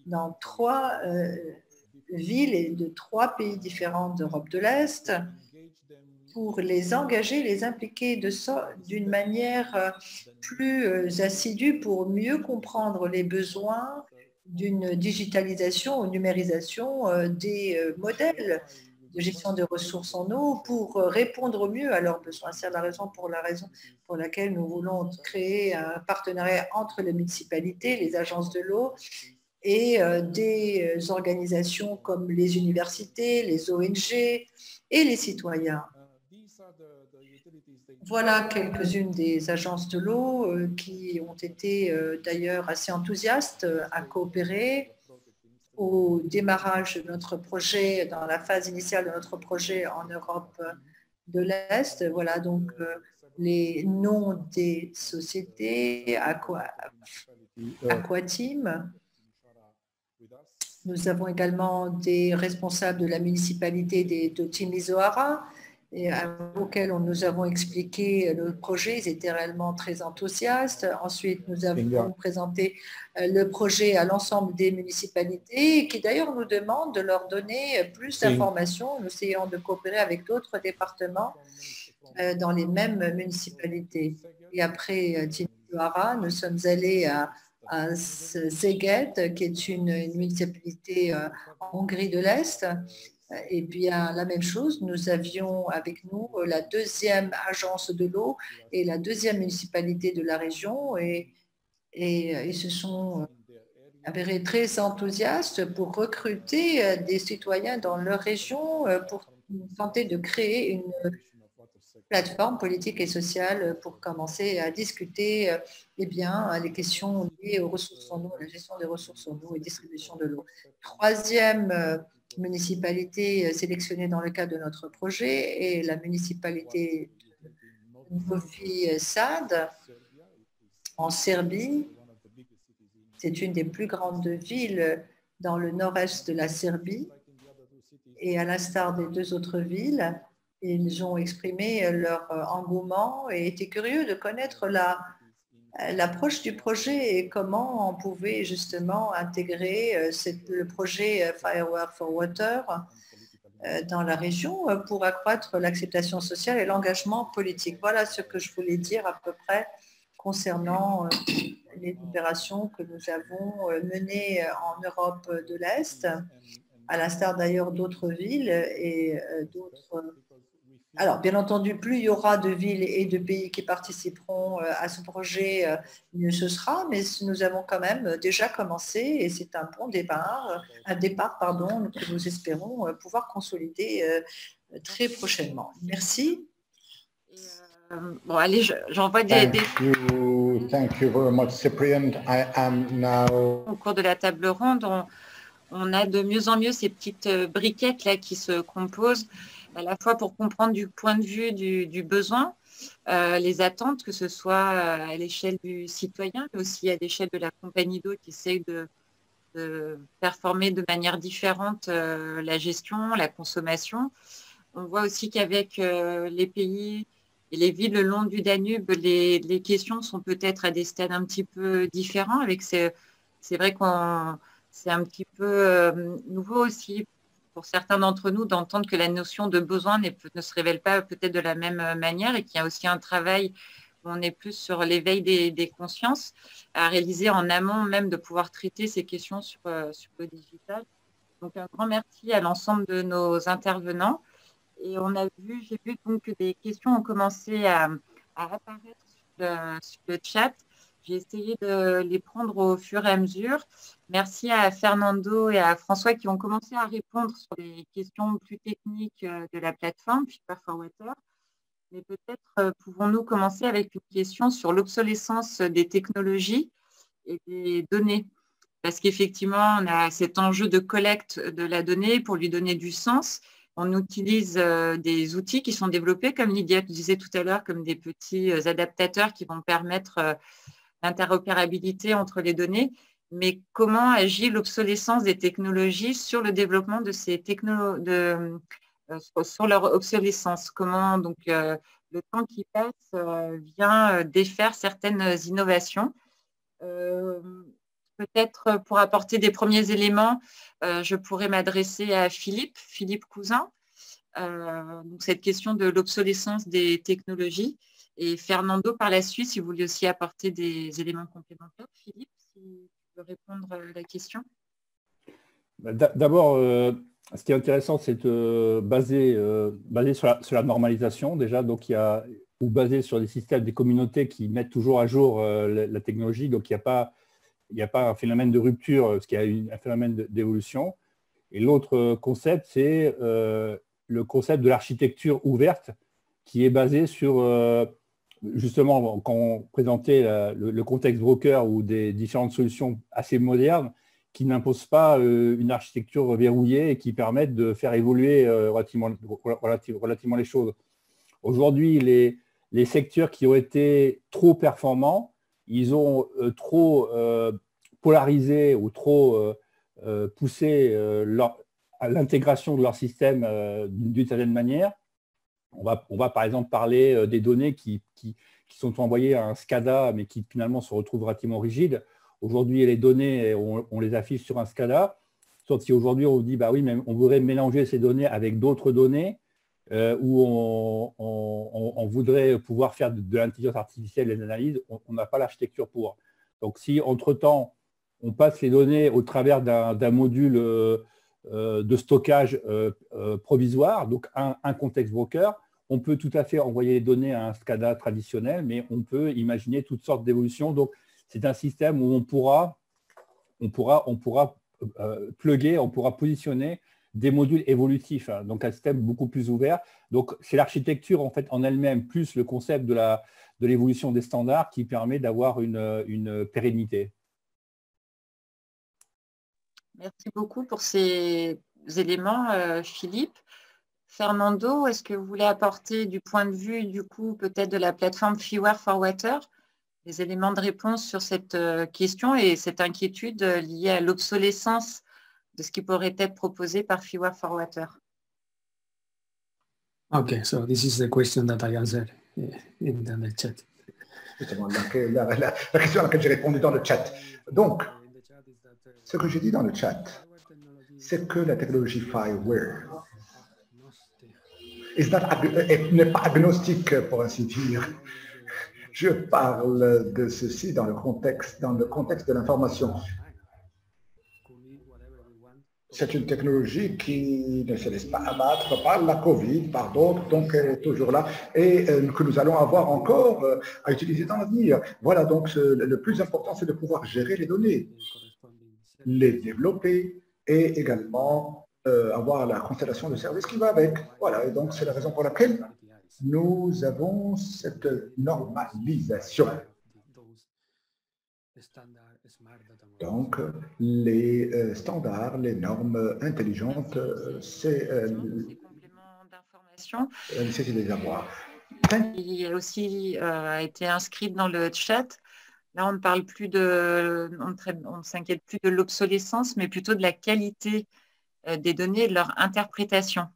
C: dans 3 villes et de 3 pays différents d'Europe de l'Est pour les engager, les impliquer d'une manière plus assidue pour mieux comprendre les besoins d'une digitalisation ou numérisation des modèles de gestion des ressources en eau pour répondre au mieux à leurs besoins. C'est la raison pour laquelle nous voulons créer un partenariat entre les municipalités, les agences de l'eau et des organisations comme les universités, les ONG et les citoyens. Voilà quelques-unes des agences de l'eau qui ont été d'ailleurs assez enthousiastes à coopérer au démarrage de notre projet, dans la phase initiale de notre projet en Europe de l'Est. Voilà donc les noms des sociétés, Aquateam. Nous avons également des responsables de la municipalité de Timisoara, auxquels nous avons expliqué le projet. Ils étaient réellement très enthousiastes. Ensuite, nous avons présenté le projet à l'ensemble des municipalités qui d'ailleurs nous demandent de leur donner plus d'informations. Nous essayons de coopérer avec d'autres départements dans les mêmes municipalités. Et après Timisoara, nous sommes allés à Szeged, qui est une municipalité en Hongrie de l'Est. Et bien, la même chose, nous avions avec nous la 2e agence de l'eau et la 2e municipalité de la région et ils se sont avérés très enthousiastes pour recruter des citoyens dans leur région pour tenter de créer une plateforme politique et sociale pour commencer à discuter les questions liées aux ressources en eau, la gestion des ressources en eau et distribution de l'eau. 3e municipalité sélectionnée dans le cadre de notre projet est la municipalité de Novi Sad en Serbie. C'est une des plus grandes villes dans le nord-est de la Serbie et à l'instar des 2 autres villes, ils ont exprimé leur engouement et étaient curieux de connaître l'approche du projet et comment on pouvait justement intégrer le projet Firework for Water dans la région pour accroître l'acceptation sociale et l'engagement politique. Voilà ce que je voulais dire à peu près concernant les opérations que nous avons menées en Europe de l'Est, à l'instar d'ailleurs d'autres villes et d'autres. Alors, bien entendu, plus il y aura de villes et de pays qui participeront à ce projet, mieux ce sera, mais nous avons quand même déjà commencé et c'est un bon départ, que nous espérons pouvoir consolider très prochainement. Merci.
A: Bon, allez, j'envoie des...
D: Thank you very much, Cyprien. I am now...
A: Au cours de la table ronde, on a de mieux en mieux ces petites briquettes là qui se composent, à la fois pour comprendre du point de vue du besoin, les attentes, que ce soit à l'échelle du citoyen, mais aussi à l'échelle de la compagnie d'eau qui essaye de performer de manière différente la gestion, la consommation. On voit aussi qu'avec les pays et les villes le long du Danube, les questions sont peut-être à des stades un petit peu différents. C'est vrai que c'est un petit peu nouveau aussi pour certains d'entre nous d'entendre que la notion de besoin ne se révèle pas peut-être de la même manière et qu'il y a aussi un travail où on est plus sur l'éveil des consciences à réaliser en amont même de pouvoir traiter ces questions sur le digital. Donc un grand merci à l'ensemble de nos intervenants. Et j'ai vu donc que des questions ont commencé à apparaître sur le chat. J'ai essayé de les prendre au fur et à mesure. Merci à Fernando et à François qui ont commencé à répondre sur les questions plus techniques de la plateforme Fiber for Water. Mais peut-être pouvons-nous commencer avec une question sur l'obsolescence des technologies et des données. Parce qu'effectivement, on a cet enjeu de collecte de la donnée pour lui donner du sens. On utilise des outils qui sont développés, comme Lydia disait tout à l'heure, comme des petits adaptateurs qui vont permettre l'interopérabilité entre les données. mais comment agit l'obsolescence des technologies sur le développement de ces technologies, sur leur obsolescence? Comment donc le temps qui passe vient défaire certaines innovations? Peut-être pour apporter des premiers éléments, je pourrais m'adresser à Philippe Cousin. Donc cette question de l'obsolescence des technologies. Et Fernando, par la suite, si vous voulez aussi apporter des éléments complémentaires. Philippe, si tu veux répondre à la question.
B: D'abord, ce qui est intéressant, c'est de baser sur la normalisation déjà, donc ou baser sur des systèmes, des communautés qui mettent toujours à jour la technologie, donc il n'y a pas un phénomène de rupture, parce qu'il y a un phénomène d'évolution. Et l'autre concept, c'est le concept de l'architecture ouverte, qui est basé sur, justement, quand on présentait le contexte broker ou des différentes solutions assez modernes, qui n'imposent pas une architecture verrouillée et qui permettent de faire évoluer relativement les choses. Aujourd'hui, les secteurs qui ont été trop performants, ils ont trop polarisé ou trop poussé à l'intégration de leur système d'une certaine manière. On va par exemple parler des données qui sont envoyées à un SCADA, mais qui finalement se retrouvent relativement rigides. Aujourd'hui, les données, on les affiche sur un SCADA, sauf si aujourd'hui on dit, bah oui, mais on voudrait mélanger ces données avec d'autres données, où on voudrait pouvoir faire de l'intelligence artificielle et des analyses, on n'a pas l'architecture pour. Donc si entre-temps, on passe les données au travers d'un module de stockage provisoire, donc un contexte broker, on peut tout à fait envoyer les données à un SCADA traditionnel, mais on peut imaginer toutes sortes d'évolutions. Donc, c'est un système où on pourra plugger, on pourra positionner des modules évolutifs, hein, donc un système beaucoup plus ouvert. Donc, c'est l'architecture en fait en elle-même, plus le concept de l'évolution des standards qui permet d'avoir une pérennité.
A: Merci beaucoup pour ces éléments, Philippe. Fernando, est-ce que vous voulez apporter du point de vue, du coup, peut-être de la plateforme Fewer for Water, des éléments de réponse sur cette question et cette inquiétude liée à l'obsolescence de ce qui pourrait être proposé par Fewer for Water?
J: Okay, so this is the question that I answered in the chat.
D: Justement, la question à laquelle j'ai répondu dans le chat. Donc, ce que j'ai dit dans le chat, c'est que la technologie Fireware n'est pas agnostique, pour ainsi dire. Je parle de ceci dans le contexte de l'information. C'est une technologie qui ne se laisse pas abattre par la Covid, par d'autres, donc elle est toujours là et que nous allons avoir encore à utiliser dans l'avenir. Voilà, donc le plus important, c'est de pouvoir gérer les données, les développer et également avoir la constellation de services qui va avec. Voilà, et donc c'est la raison pour laquelle nous avons cette normalisation. Donc, les standards, les normes intelligentes, c'est la nécessité de les avoir.
A: Il a aussi été inscrit dans le chat. Là, on ne parle plus on ne s'inquiète plus de l'obsolescence, mais plutôt de la qualité des données et de leur interprétation.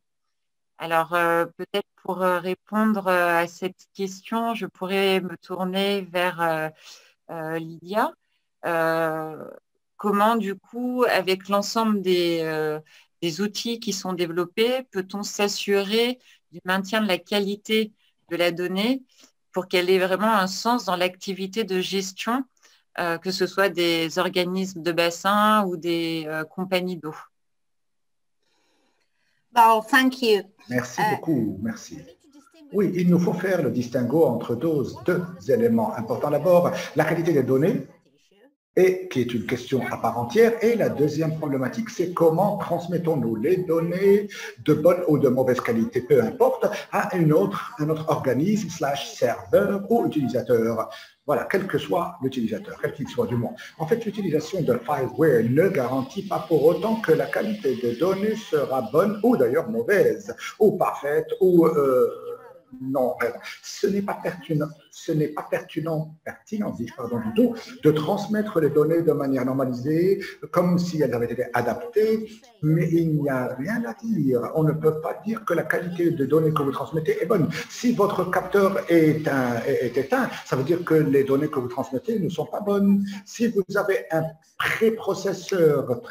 A: Alors, peut-être pour répondre à cette question, je pourrais me tourner vers Lydia. Comment, du coup, avec l'ensemble des outils qui sont développés, peut-on s'assurer du maintien de la qualité de la donnée pour qu'elle ait vraiment un sens dans l'activité de gestion, que ce soit des organismes de bassin ou des compagnies d'eau?
E: Well, thank you.
D: Merci beaucoup, merci. Oui, il nous faut faire le distinguo entre deux éléments importants. D'abord, la qualité des données, qui est une question à part entière. Et la deuxième problématique, c'est comment transmettons-nous les données de bonne ou de mauvaise qualité, peu importe, à un autre organisme / serveur ou utilisateur. Voilà, quel que soit l'utilisateur, quel qu'il soit du monde. En fait, l'utilisation de Fireware ne garantit pas pour autant que la qualité des données sera bonne ou d'ailleurs mauvaise, ou parfaite, ou Non, ce n'est pas pertinent, pardon, du tout, de transmettre les données de manière normalisée, comme si elles avaient été adaptées, mais il n'y a rien à dire. On ne peut pas dire que la qualité des données que vous transmettez est bonne. Si votre capteur est éteint, ça veut dire que les données que vous transmettez ne sont pas bonnes. Si vous avez un préprocesseur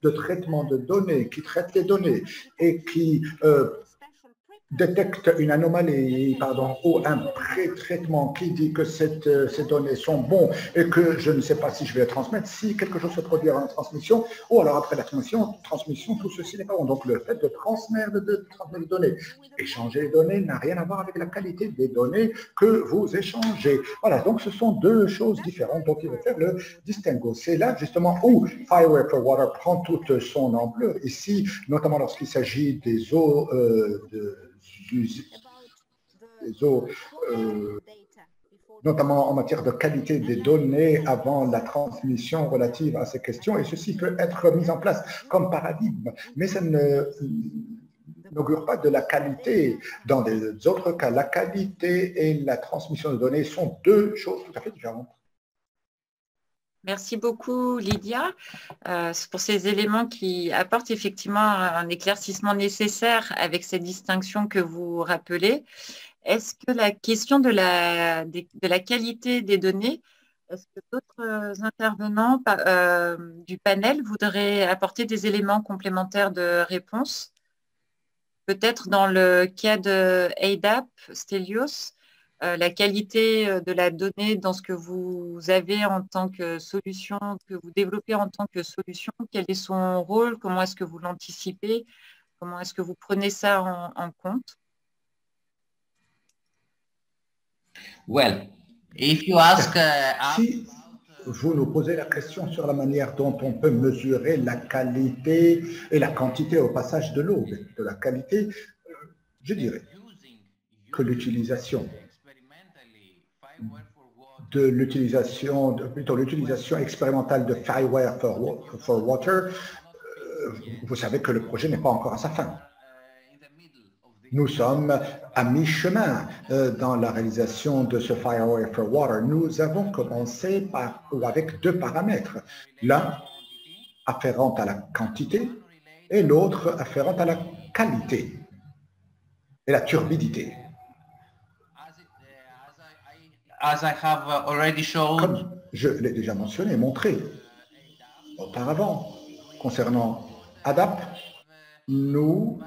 D: de traitement de données qui traite les données et qui détecte une anomalie, ou un pré-traitement qui dit que ces données sont bons et que je ne sais pas si je vais les transmettre, si quelque chose se produit en transmission, ou alors après la transmission, tout ceci n'est pas bon. Donc le fait de transmettre les données, échanger les données n'a rien à voir avec la qualité des données que vous échangez. Voilà, donc ce sont deux choses différentes dont il faut faire le distinguo. C'est là justement où Fireware for Water prend toute son ampleur. Ici, notamment lorsqu'il s'agit des eaux notamment en matière de qualité des données avant la transmission relative à ces questions, et ceci peut être mis en place comme paradigme, mais ça n'augure pas de la qualité. Dans des autres cas, la qualité et la transmission de données sont deux choses tout à fait différentes.
A: Merci beaucoup, Lydia, pour ces éléments qui apportent effectivement un éclaircissement nécessaire avec ces distinctions que vous rappelez. Est-ce que la question de la qualité des données, est-ce que d'autres intervenants du panel voudraient apporter des éléments complémentaires de réponse? Peut-être dans le cas de ADAP, Stelios, la qualité de la donnée dans ce que vous avez en tant que solution, que vous développez en tant que solution, quel est son rôle, comment est-ce que vous l'anticipez, comment est-ce que vous prenez ça en compte?
G: Well, if you ask,
D: si vous nous posez la question sur la manière dont on peut mesurer la qualité et la quantité au passage de l'eau, de la qualité, je dirais que l'utilisation expérimentale de Fireware for Water, vous savez que le projet n'est pas encore à sa fin. Nous sommes à mi-chemin dans la réalisation de ce Fireware for Water. Nous avons commencé avec deux paramètres, l'un afférent à la quantité et l'autre afférent à la qualité et la turbidité. Comme je l'ai déjà mentionné, montré auparavant, concernant ADAP, nous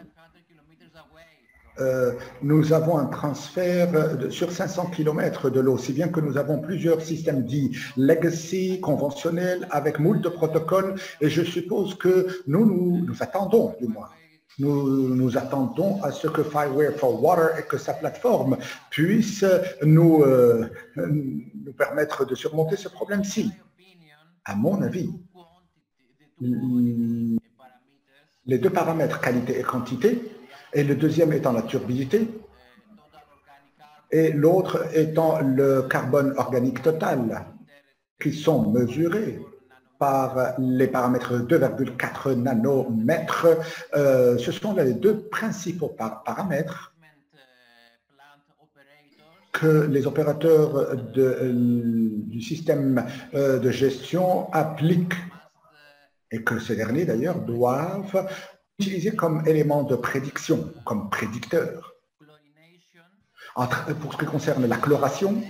D: avons un transfert sur 500 km de l'eau, si bien que nous avons plusieurs systèmes dits legacy, conventionnels, avec moult de protocoles, et je suppose que nous attendons, du moins, nous attendons à ce que Fireware for Water et que sa plateforme puisse nous permettre de surmonter ce problème-ci. À mon avis, les deux paramètres qualité et quantité, et le deuxième étant la turbidité, et l'autre étant le carbone organique total, qui sont mesurés par les paramètres 2,4 nanomètres. Ce sont les deux principaux paramètres que les opérateurs du système de gestion appliquent et que ces derniers d'ailleurs doivent utiliser comme élément de prédiction, comme prédicteur. Pour ce qui concerne la chloration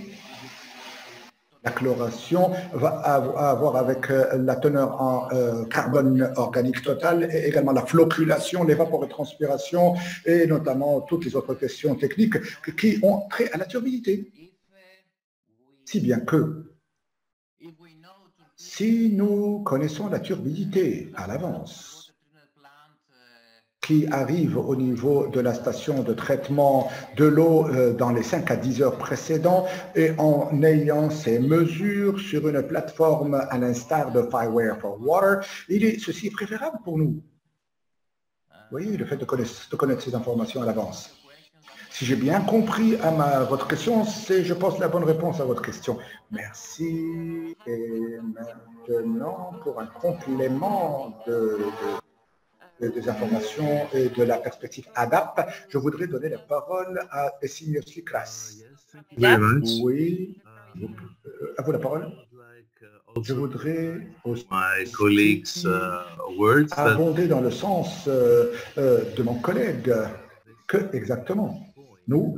D: va avoir avec la teneur en carbone organique total et également la flocculation, l'évapotranspiration et notamment toutes les autres questions techniques qui ont trait à la turbidité. Si bien que si nous connaissons la turbidité à l'avance, qui arrive au niveau de la station de traitement de l'eau dans les 5 à 10 heures précédentes et en ayant ces mesures sur une plateforme à l'instar de Fireware for Water, ceci est préférable pour nous. Vous voyez, le fait de connaître ces informations à l'avance. Si j'ai bien compris votre question, c'est, je pense, la bonne réponse à votre question. Merci. Et maintenant, pour un complément des informations et de la perspective ADAP, je voudrais donner la parole à Essignos Likras. Oui, à vous la parole. Je voudrais aussi abonder dans le sens de mon collègue. Que exactement? Nous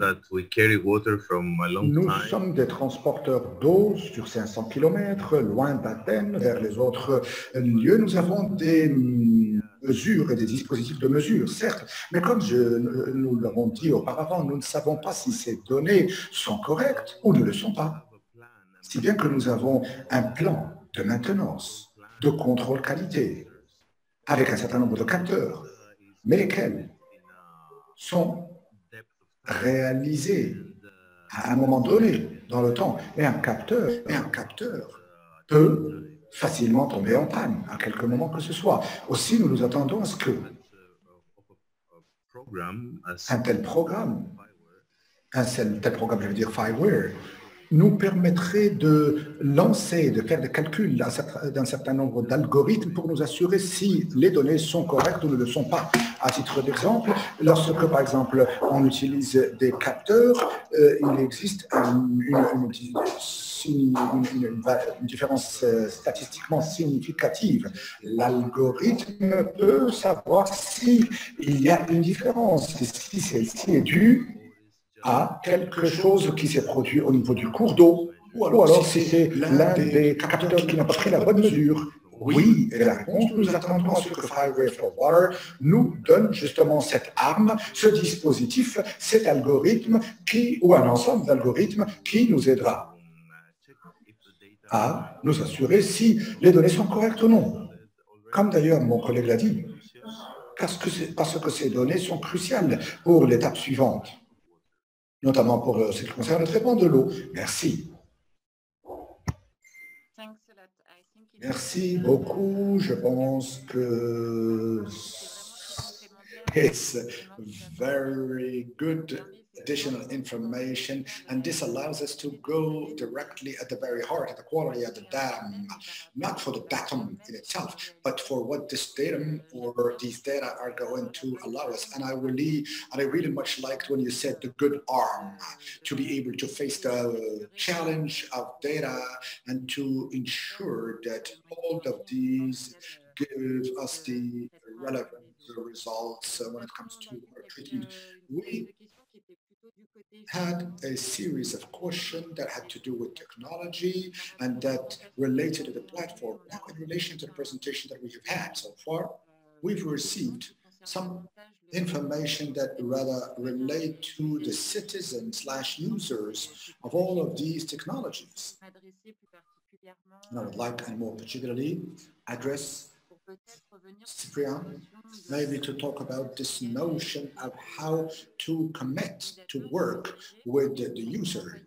D: sommes des transporteurs d'eau sur 500 km, loin d'Athènes, vers les autres lieux. Nous avons des mesures et des dispositifs de mesure, certes, mais comme nous l'avons dit auparavant, nous ne savons pas si ces données sont correctes ou ne le sont pas. Si bien que nous avons un plan de maintenance, de contrôle qualité, avec un certain nombre de capteurs, mais lesquels sont réalisés à un moment donné dans le temps. Et un capteur peut facilement tomber en panne à quelque moment que ce soit. Aussi, nous nous attendons à ce que un tel programme, je veux dire Fireware, nous permettrait de lancer, de faire des calculs d'un certain nombre d'algorithmes pour nous assurer si les données sont correctes ou ne le sont pas. À titre d'exemple, lorsque, par exemple, on utilise des capteurs, il existe une différence statistiquement significative. L'algorithme peut savoir s'il y a une différence, si celle-ci est due à quelque chose qui s'est produit au niveau du cours d'eau, ou alors si c'est l'un des capteurs qui n'a pas pris la bonne mesure. Oui, et la réponse, nous attendons à ce que Fireware for Water nous donne justement cette arme, ce dispositif, cet algorithme ou un ensemble d'algorithmes qui nous aidera à nous assurer si les données sont correctes ou non. Comme d'ailleurs mon collègue l'a dit, parce que ces données sont cruciales pour l'étape suivante, notamment pour ce qui concerne le traitement de l'eau. Merci. Merci beaucoup. Je pense que it's very good additional information, and this allows us to go directly at the very heart, at the quality of the data, not for the datum in itself, but for what this datum or these data are going to allow us. And I really much liked when you said the good arm, to be able to face the challenge of data and to ensure that all of these give us the relevant results when it comes to our treatment. We had a series of questions that had to do with technology and that related to the platform. Now, in relation to the presentation that we have had so far, we've received some information that rather relate to the citizens/users of all of these technologies. And I would like, and more particularly, address Cyprian, maybe to talk about this notion of how to commit to work with the user,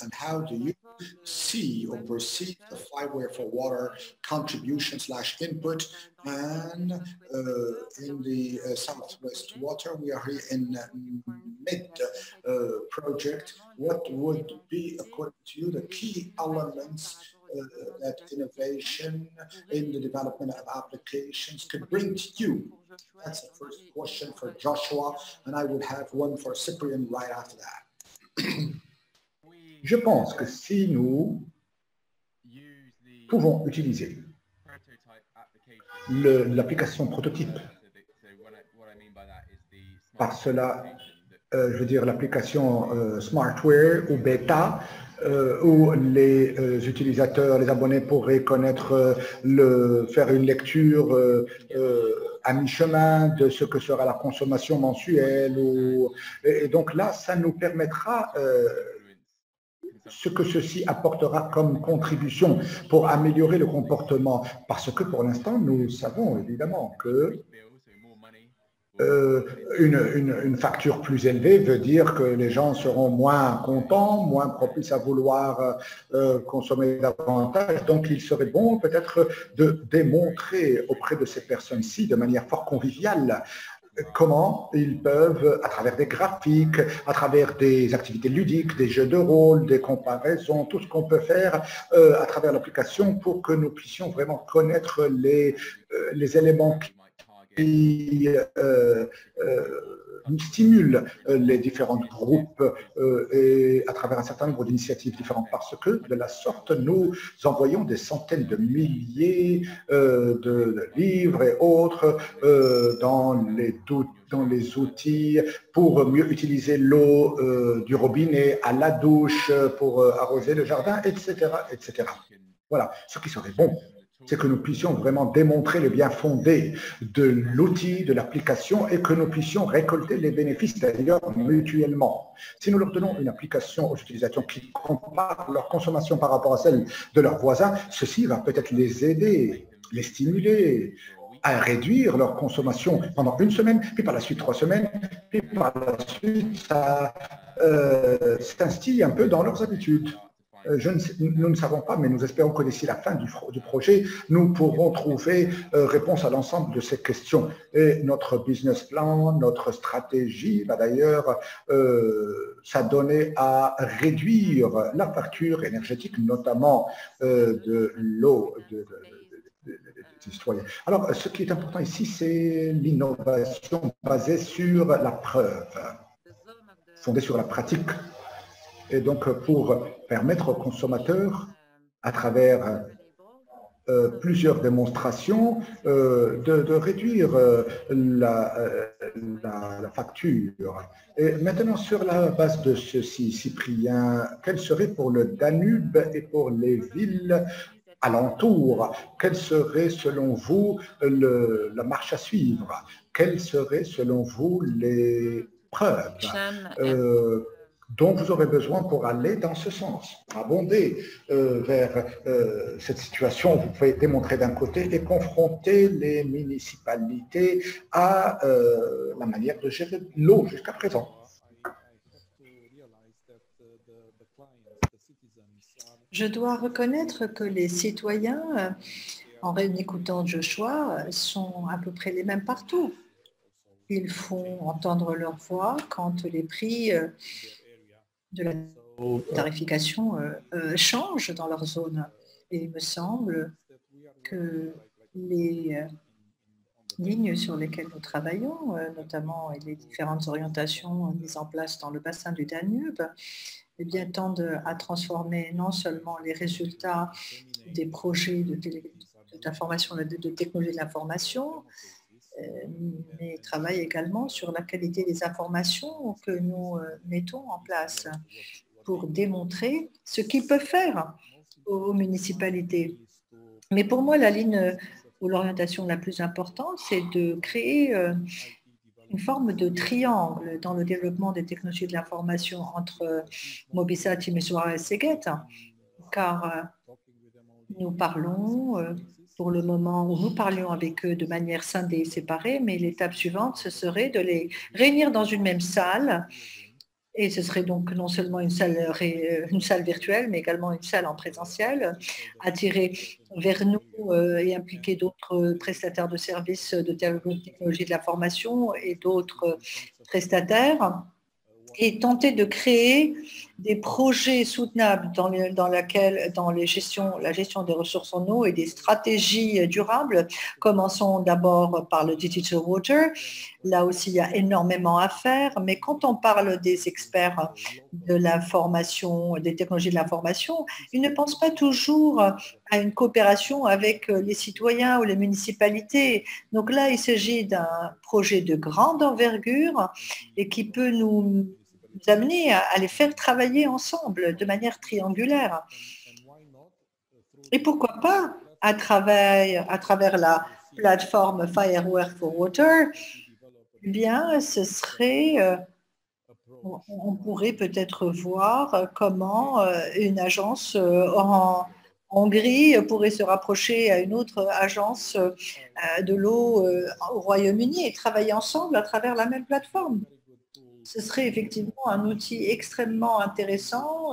D: and how do you see or perceive the Fireware for Water contribution/input. And in the Southwest Water, we are here in mid-project. What would be, according to you, the key elements that innovation in the development of applications could bring to you? That's the first question for Joshua, and I would have one for Cyprian right after that. Je pense que si nous pouvons utiliser l'application prototype, par cela, je veux dire l'application Smartware ou Beta, où les utilisateurs, les abonnés pourraient connaître, faire une lecture à mi-chemin de ce que sera la consommation mensuelle. Et donc là, ça nous permettra ce que ceci apportera comme contribution pour améliorer le comportement. Parce que pour l'instant, nous savons évidemment que une facture plus élevée veut dire que les gens seront moins contents, moins propices à vouloir consommer davantage. Donc, il serait bon peut-être de démontrer auprès de ces personnes-ci de manière fort conviviale comment ils peuvent, à travers des graphiques, à travers des activités ludiques, des jeux de rôle, des comparaisons, tout ce qu'on peut faire à travers l'application pour que nous puissions vraiment connaître les éléments qui stimule les différents groupes et à travers un certain nombre d'initiatives différentes, parce que de la sorte, nous envoyons des centaines de milliers de livres et autres dans les outils pour mieux utiliser l'eau du robinet, à la douche, pour arroser le jardin, etc., etc. Voilà, ce qui serait bon, c'est que nous puissions vraiment démontrer le bien fondé de l'outil, de l'application, et que nous puissions récolter les bénéfices d'ailleurs mutuellement. Si nous leur donnons une application aux utilisateurs qui comparent leur consommation par rapport à celle de leurs voisins, ceci va peut-être les aider, les stimuler à réduire leur consommation pendant une semaine, puis par la suite 3 semaines, puis par la suite ça s'instille un peu dans leurs habitudes. Nous ne savons pas, mais nous espérons que d'ici la fin du projet, nous pourrons trouver réponse à l'ensemble de ces questions. Et notre business plan, notre stratégie va d'ailleurs s'adonner à réduire la facture énergétique, notamment de l'eau des citoyens. Alors, ce qui est important ici, c'est l'innovation basée sur la preuve, fondée sur la pratique. Et donc, pour permettre aux consommateurs, à travers plusieurs démonstrations, de réduire la facture. Et maintenant, sur la base de ceci, Cyprien, quel serait pour le Danube et pour les villes alentours, quelle serait selon vous la marche à suivre? Quelles seraient selon vous les preuves dont vous aurez besoin pour aller dans ce sens, abonder vers cette situation? Vous pouvez démontrer d'un côté et confronter les municipalités à la manière de gérer l'eau jusqu'à présent.
C: Je dois reconnaître que les citoyens, en écoutant Joshua, sont à peu près les mêmes partout. Ils font entendre leur voix quand les prix de la tarification changent dans leur zone. Et il me semble que les lignes sur lesquelles nous travaillons, notamment les différentes orientations mises en place dans le bassin du Danube, eh bien, tendent à transformer non seulement les résultats des projets d'information, de technologie de l'information, mais travaillent également sur la qualité des informations que nous mettons en place pour démontrer ce qu'ils peuvent faire aux municipalités. Mais pour moi, la ligne ou l'orientation la plus importante, c'est de créer une forme de triangle dans le développement des technologies de l'information entre Mobisat, Timisoara et Szeged, car nous parlons pour le moment où nous parlions avec eux de manière scindée et séparée, mais l'étape suivante, ce serait de les réunir dans une même salle, et ce serait donc non seulement une salle virtuelle, mais également une salle en présentiel, attirer vers nous et impliquer d'autres prestataires de services de technologie de l'information et d'autres prestataires, et tenter de créer des projets soutenables dans la gestion des ressources en eau et des stratégies durables. Commençons d'abord par le Digital Water. Là aussi, il y a énormément à faire, mais quand on parle des experts de l'information, des technologies de l'information, ils ne pensent pas toujours à une coopération avec les citoyens ou les municipalités. Donc là, il s'agit d'un projet de grande envergure et qui peut nous amener à les faire travailler ensemble de manière triangulaire. Et pourquoi pas, à travers la plateforme Fireware for Water, eh bien, ce serait, on pourrait peut-être voir comment une agence en Hongrie pourrait se rapprocher à une autre agence de l'eau au Royaume-Uni et travailler ensemble à travers la même plateforme. Ce serait effectivement un outil extrêmement intéressant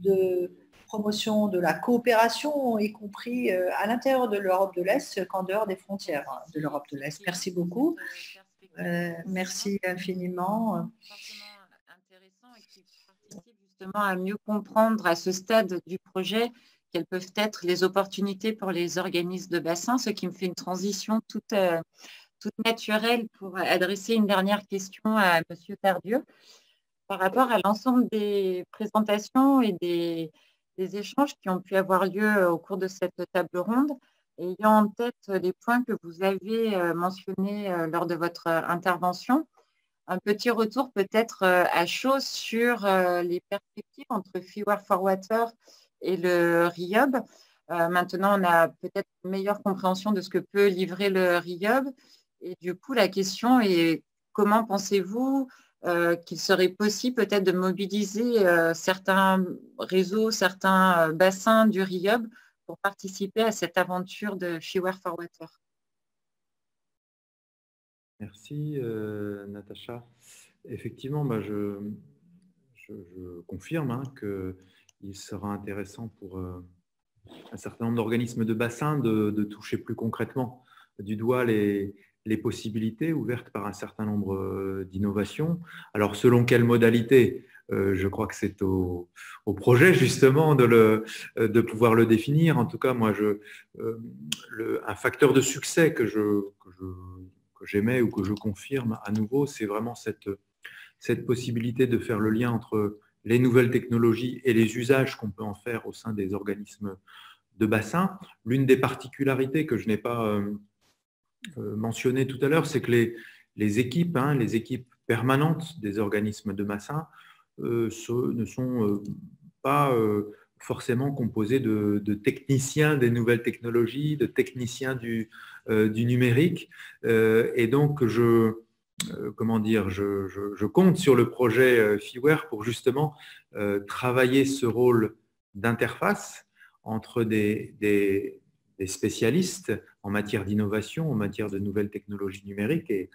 C: de promotion de la coopération, y compris à l'intérieur de l'Europe de l'Est qu'en dehors des frontières de l'Europe de l'Est. Merci beaucoup. Merci infiniment.
A: Intéressant et qui participe justement à mieux comprendre à ce stade du projet quelles peuvent être les opportunités pour les organismes de bassin, ce qui me fait une transition toute toute naturelle pour adresser une dernière question à M. Tardieu par rapport à l'ensemble des présentations et des échanges qui ont pu avoir lieu au cours de cette table ronde, ayant en tête les points que vous avez mentionnés lors de votre intervention. Un petit retour peut-être à chaud sur les perspectives entre Fewer for Water et le RIOB. Maintenant, on a peut-être une meilleure compréhension de ce que peut livrer le RIOB. Et du coup, la question est comment pensez-vous qu'il serait possible peut-être de mobiliser certains réseaux, certains bassins du RIOB pour participer à cette aventure de Fewer for Water?
F: Merci, Natacha. Effectivement, je confirme qu'il sera intéressant pour un certain nombre d'organismes de bassin de toucher plus concrètement du doigt les possibilités ouvertes par un certain nombre d'innovations. Alors, selon quelle modalité, je crois que c'est au projet justement de pouvoir le définir. En tout cas, moi, un facteur de succès que j'aimais ou que je confirme à nouveau, c'est vraiment cette possibilité de faire le lien entre les nouvelles technologies et les usages qu'on peut en faire au sein des organismes de bassin. L'une des particularités que je n'ai pas mentionnées tout à l'heure, c'est que les équipes permanentes des organismes de bassin ne sont pas forcément composées de techniciens des nouvelles technologies, de techniciens du numérique. Et donc, je compte sur le projet Fewer pour justement travailler ce rôle d'interface entre des spécialistes en matière d'innovation, en matière de nouvelles technologies numériques. Et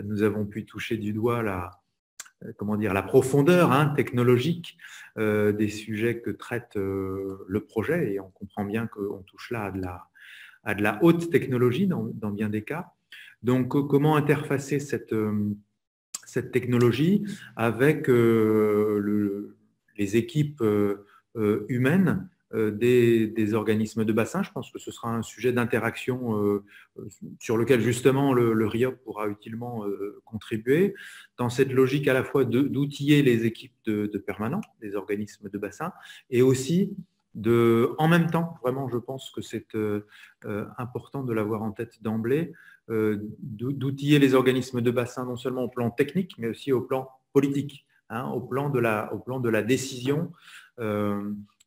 F: nous avons pu toucher du doigt la profondeur technologique des sujets que traite le projet. Et on comprend bien qu'on touche là à de la haute technologie dans bien des cas. Donc, comment interfacer cette technologie avec les équipes humaines des organismes de bassin? Je pense que ce sera un sujet d'interaction sur lequel justement le RIOB pourra utilement contribuer, dans cette logique à la fois d'outiller les équipes de permanents des organismes de bassin et aussi en même temps, vraiment je pense que c'est important de l'avoir en tête d'emblée, d'outiller les organismes de bassin non seulement au plan technique mais aussi au plan politique, au plan de la décision.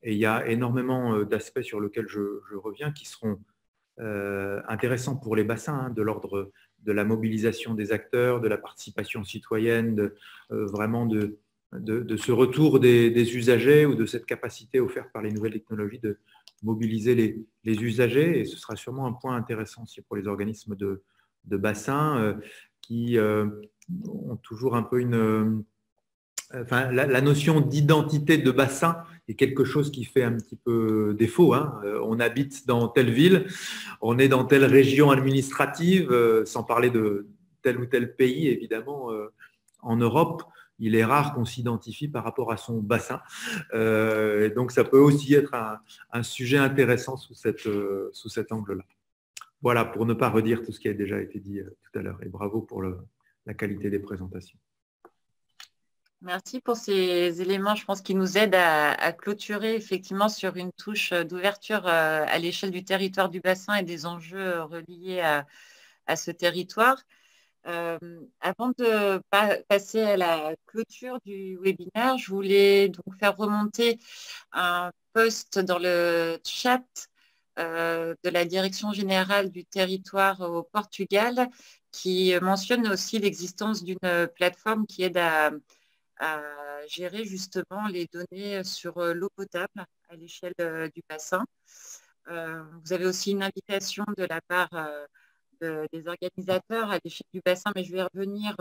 F: Et il y a énormément d'aspects sur lesquels je reviens qui seront intéressants pour les bassins, de l'ordre de la mobilisation des acteurs, de la participation citoyenne, vraiment de ce retour des usagers ou de cette capacité offerte par les nouvelles technologies de mobiliser les usagers. Et ce sera sûrement un point intéressant aussi pour les organismes de bassin qui ont toujours un peu la notion d'identité de bassin est quelque chose qui fait un petit peu défaut. On habite dans telle ville, on est dans telle région administrative, sans parler de tel ou tel pays, évidemment, en Europe. Il est rare qu'on s'identifie par rapport à son bassin. Et donc, ça peut aussi être un sujet intéressant sous cet angle-là. Voilà, pour ne pas redire tout ce qui a déjà été dit tout à l'heure. Et bravo pour la qualité des présentations.
A: Merci pour ces éléments, je pense qu'ils nous aident à clôturer effectivement sur une touche d'ouverture à l'échelle du territoire du bassin et des enjeux reliés à ce territoire. Avant de passer à la clôture du webinaire, je voulais donc faire remonter un post dans le chat de la Direction générale du territoire au Portugal qui mentionne aussi l'existence d'une plateforme qui aide à gérer justement les données sur l'eau potable à l'échelle du bassin. Vous avez aussi une invitation de la part des organisateurs à l'échelle du bassin, mais je vais revenir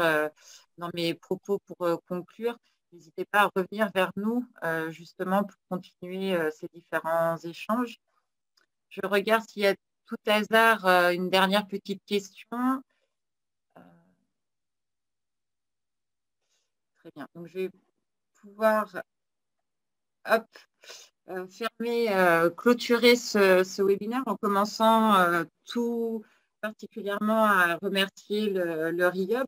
A: dans mes propos pour conclure. N'hésitez pas à revenir vers nous justement pour continuer ces différents échanges. Je regarde s'il y a tout hasard une dernière petite question. Très bien. Donc, je vais pouvoir clôturer ce webinaire en commençant tout particulièrement à remercier le RIOB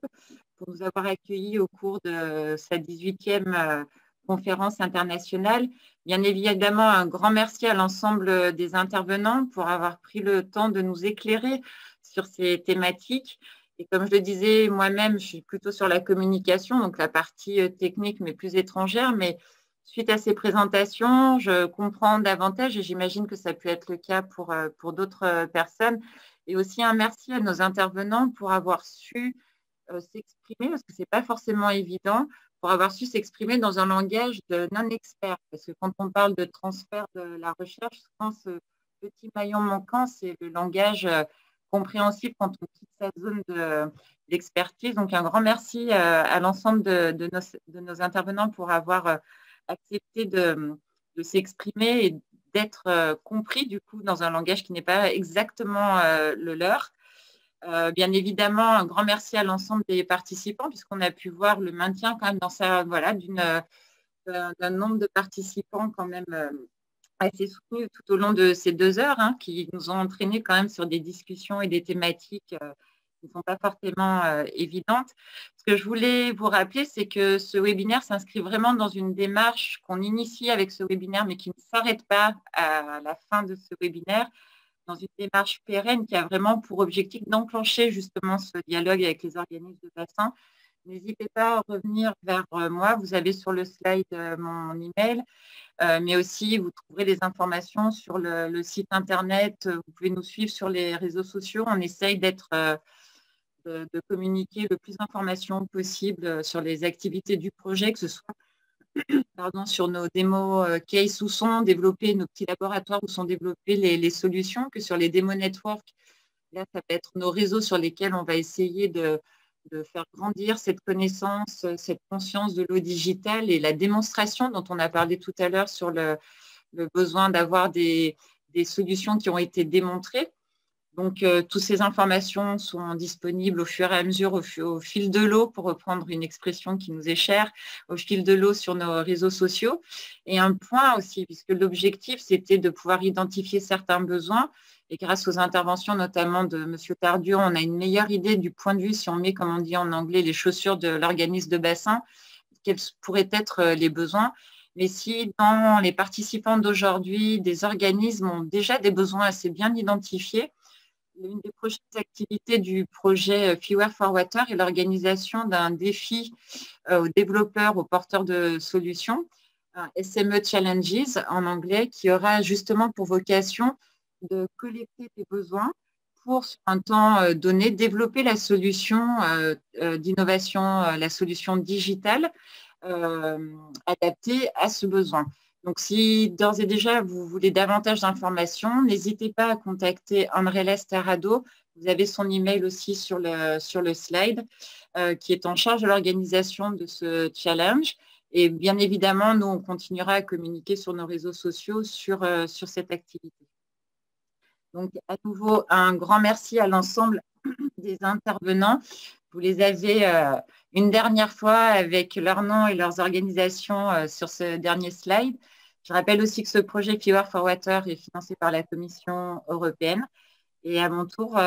A: pour nous avoir accueillis au cours de sa 18e conférence internationale. Bien évidemment, un grand merci à l'ensemble des intervenants pour avoir pris le temps de nous éclairer sur ces thématiques. Et comme je le disais, moi-même, je suis plutôt sur la communication, donc la partie technique, mais plus étrangère. Mais suite à ces présentations, je comprends davantage et j'imagine que ça peut être le cas pour d'autres personnes. Et aussi un merci à nos intervenants pour avoir su s'exprimer, parce que ce n'est pas forcément évident, pour avoir su s'exprimer dans un langage de non-expert. Parce que quand on parle de transfert de la recherche, souvent ce petit maillon manquant, c'est le langage compréhensible quand on quitte sa zone d'expertise. Donc un grand merci à l'ensemble de nos intervenants pour avoir accepté de s'exprimer et d'être compris du coup dans un langage qui n'est pas exactement le leur. Bien évidemment, un grand merci à l'ensemble des participants puisqu'on a pu voir le maintien quand même d'un nombre de participants quand même assez soutenu tout au long de ces 2 heures qui nous ont entraînés quand même sur des discussions et des thématiques qui ne sont pas forcément évidentes. Ce que je voulais vous rappeler, c'est que ce webinaire s'inscrit vraiment dans une démarche qu'on initie avec ce webinaire, mais qui ne s'arrête pas à la fin de ce webinaire, dans une démarche pérenne qui a vraiment pour objectif d'enclencher justement ce dialogue avec les organismes de bassin. N'hésitez pas à revenir vers moi. Vous avez sur le slide mon email, mais aussi vous trouverez les informations sur le site internet. Vous pouvez nous suivre sur les réseaux sociaux. On essaye de communiquer le plus d'informations possible sur les activités du projet, que ce soit sur nos démos case où sont développés nos petits laboratoires, où sont développées les solutions, que sur les démos network. Là, ça peut être nos réseaux sur lesquels on va essayer de faire grandir cette connaissance, cette conscience de l'eau digitale et la démonstration dont on a parlé tout à l'heure sur le besoin d'avoir des solutions qui ont été démontrées. Donc, toutes ces informations sont disponibles au fur et à mesure, au fil de l'eau, pour reprendre une expression qui nous est chère, au fil de l'eau sur nos réseaux sociaux. Et un point aussi, puisque l'objectif, c'était de pouvoir identifier certains besoins. Et grâce aux interventions notamment de M. Tardieu, on a une meilleure idée du point de vue, si on met, comme on dit en anglais, les chaussures de l'organisme de bassin, quels pourraient être les besoins. Mais si dans les participants d'aujourd'hui, des organismes ont déjà des besoins assez bien identifiés, l'une des prochaines activités du projet Fewer for Water est l'organisation d'un défi aux développeurs, aux porteurs de solutions, SME Challenges en anglais, qui aura justement pour vocation de collecter des besoins pour, sur un temps donné, développer la solution d'innovation, la solution digitale adaptée à ce besoin. Donc, si d'ores et déjà vous voulez davantage d'informations, n'hésitez pas à contacter Andrés Terrado. Vous avez son email aussi sur le slide, qui est en charge de l'organisation de ce challenge. Et bien évidemment, nous, on continuera à communiquer sur nos réseaux sociaux sur cette activité. Donc, à nouveau, un grand merci à l'ensemble des intervenants. Vous les avez une dernière fois avec leurs noms et leurs organisations sur ce dernier slide. Je rappelle aussi que ce projet Fewer for Water est financé par la Commission européenne. Et à mon tour,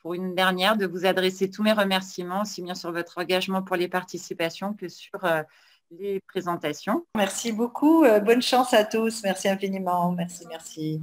A: pour une dernière, de vous adresser tous mes remerciements, aussi bien sur votre engagement pour les participations que sur les présentations.
C: Merci beaucoup. Bonne chance à tous. Merci infiniment. Merci, merci.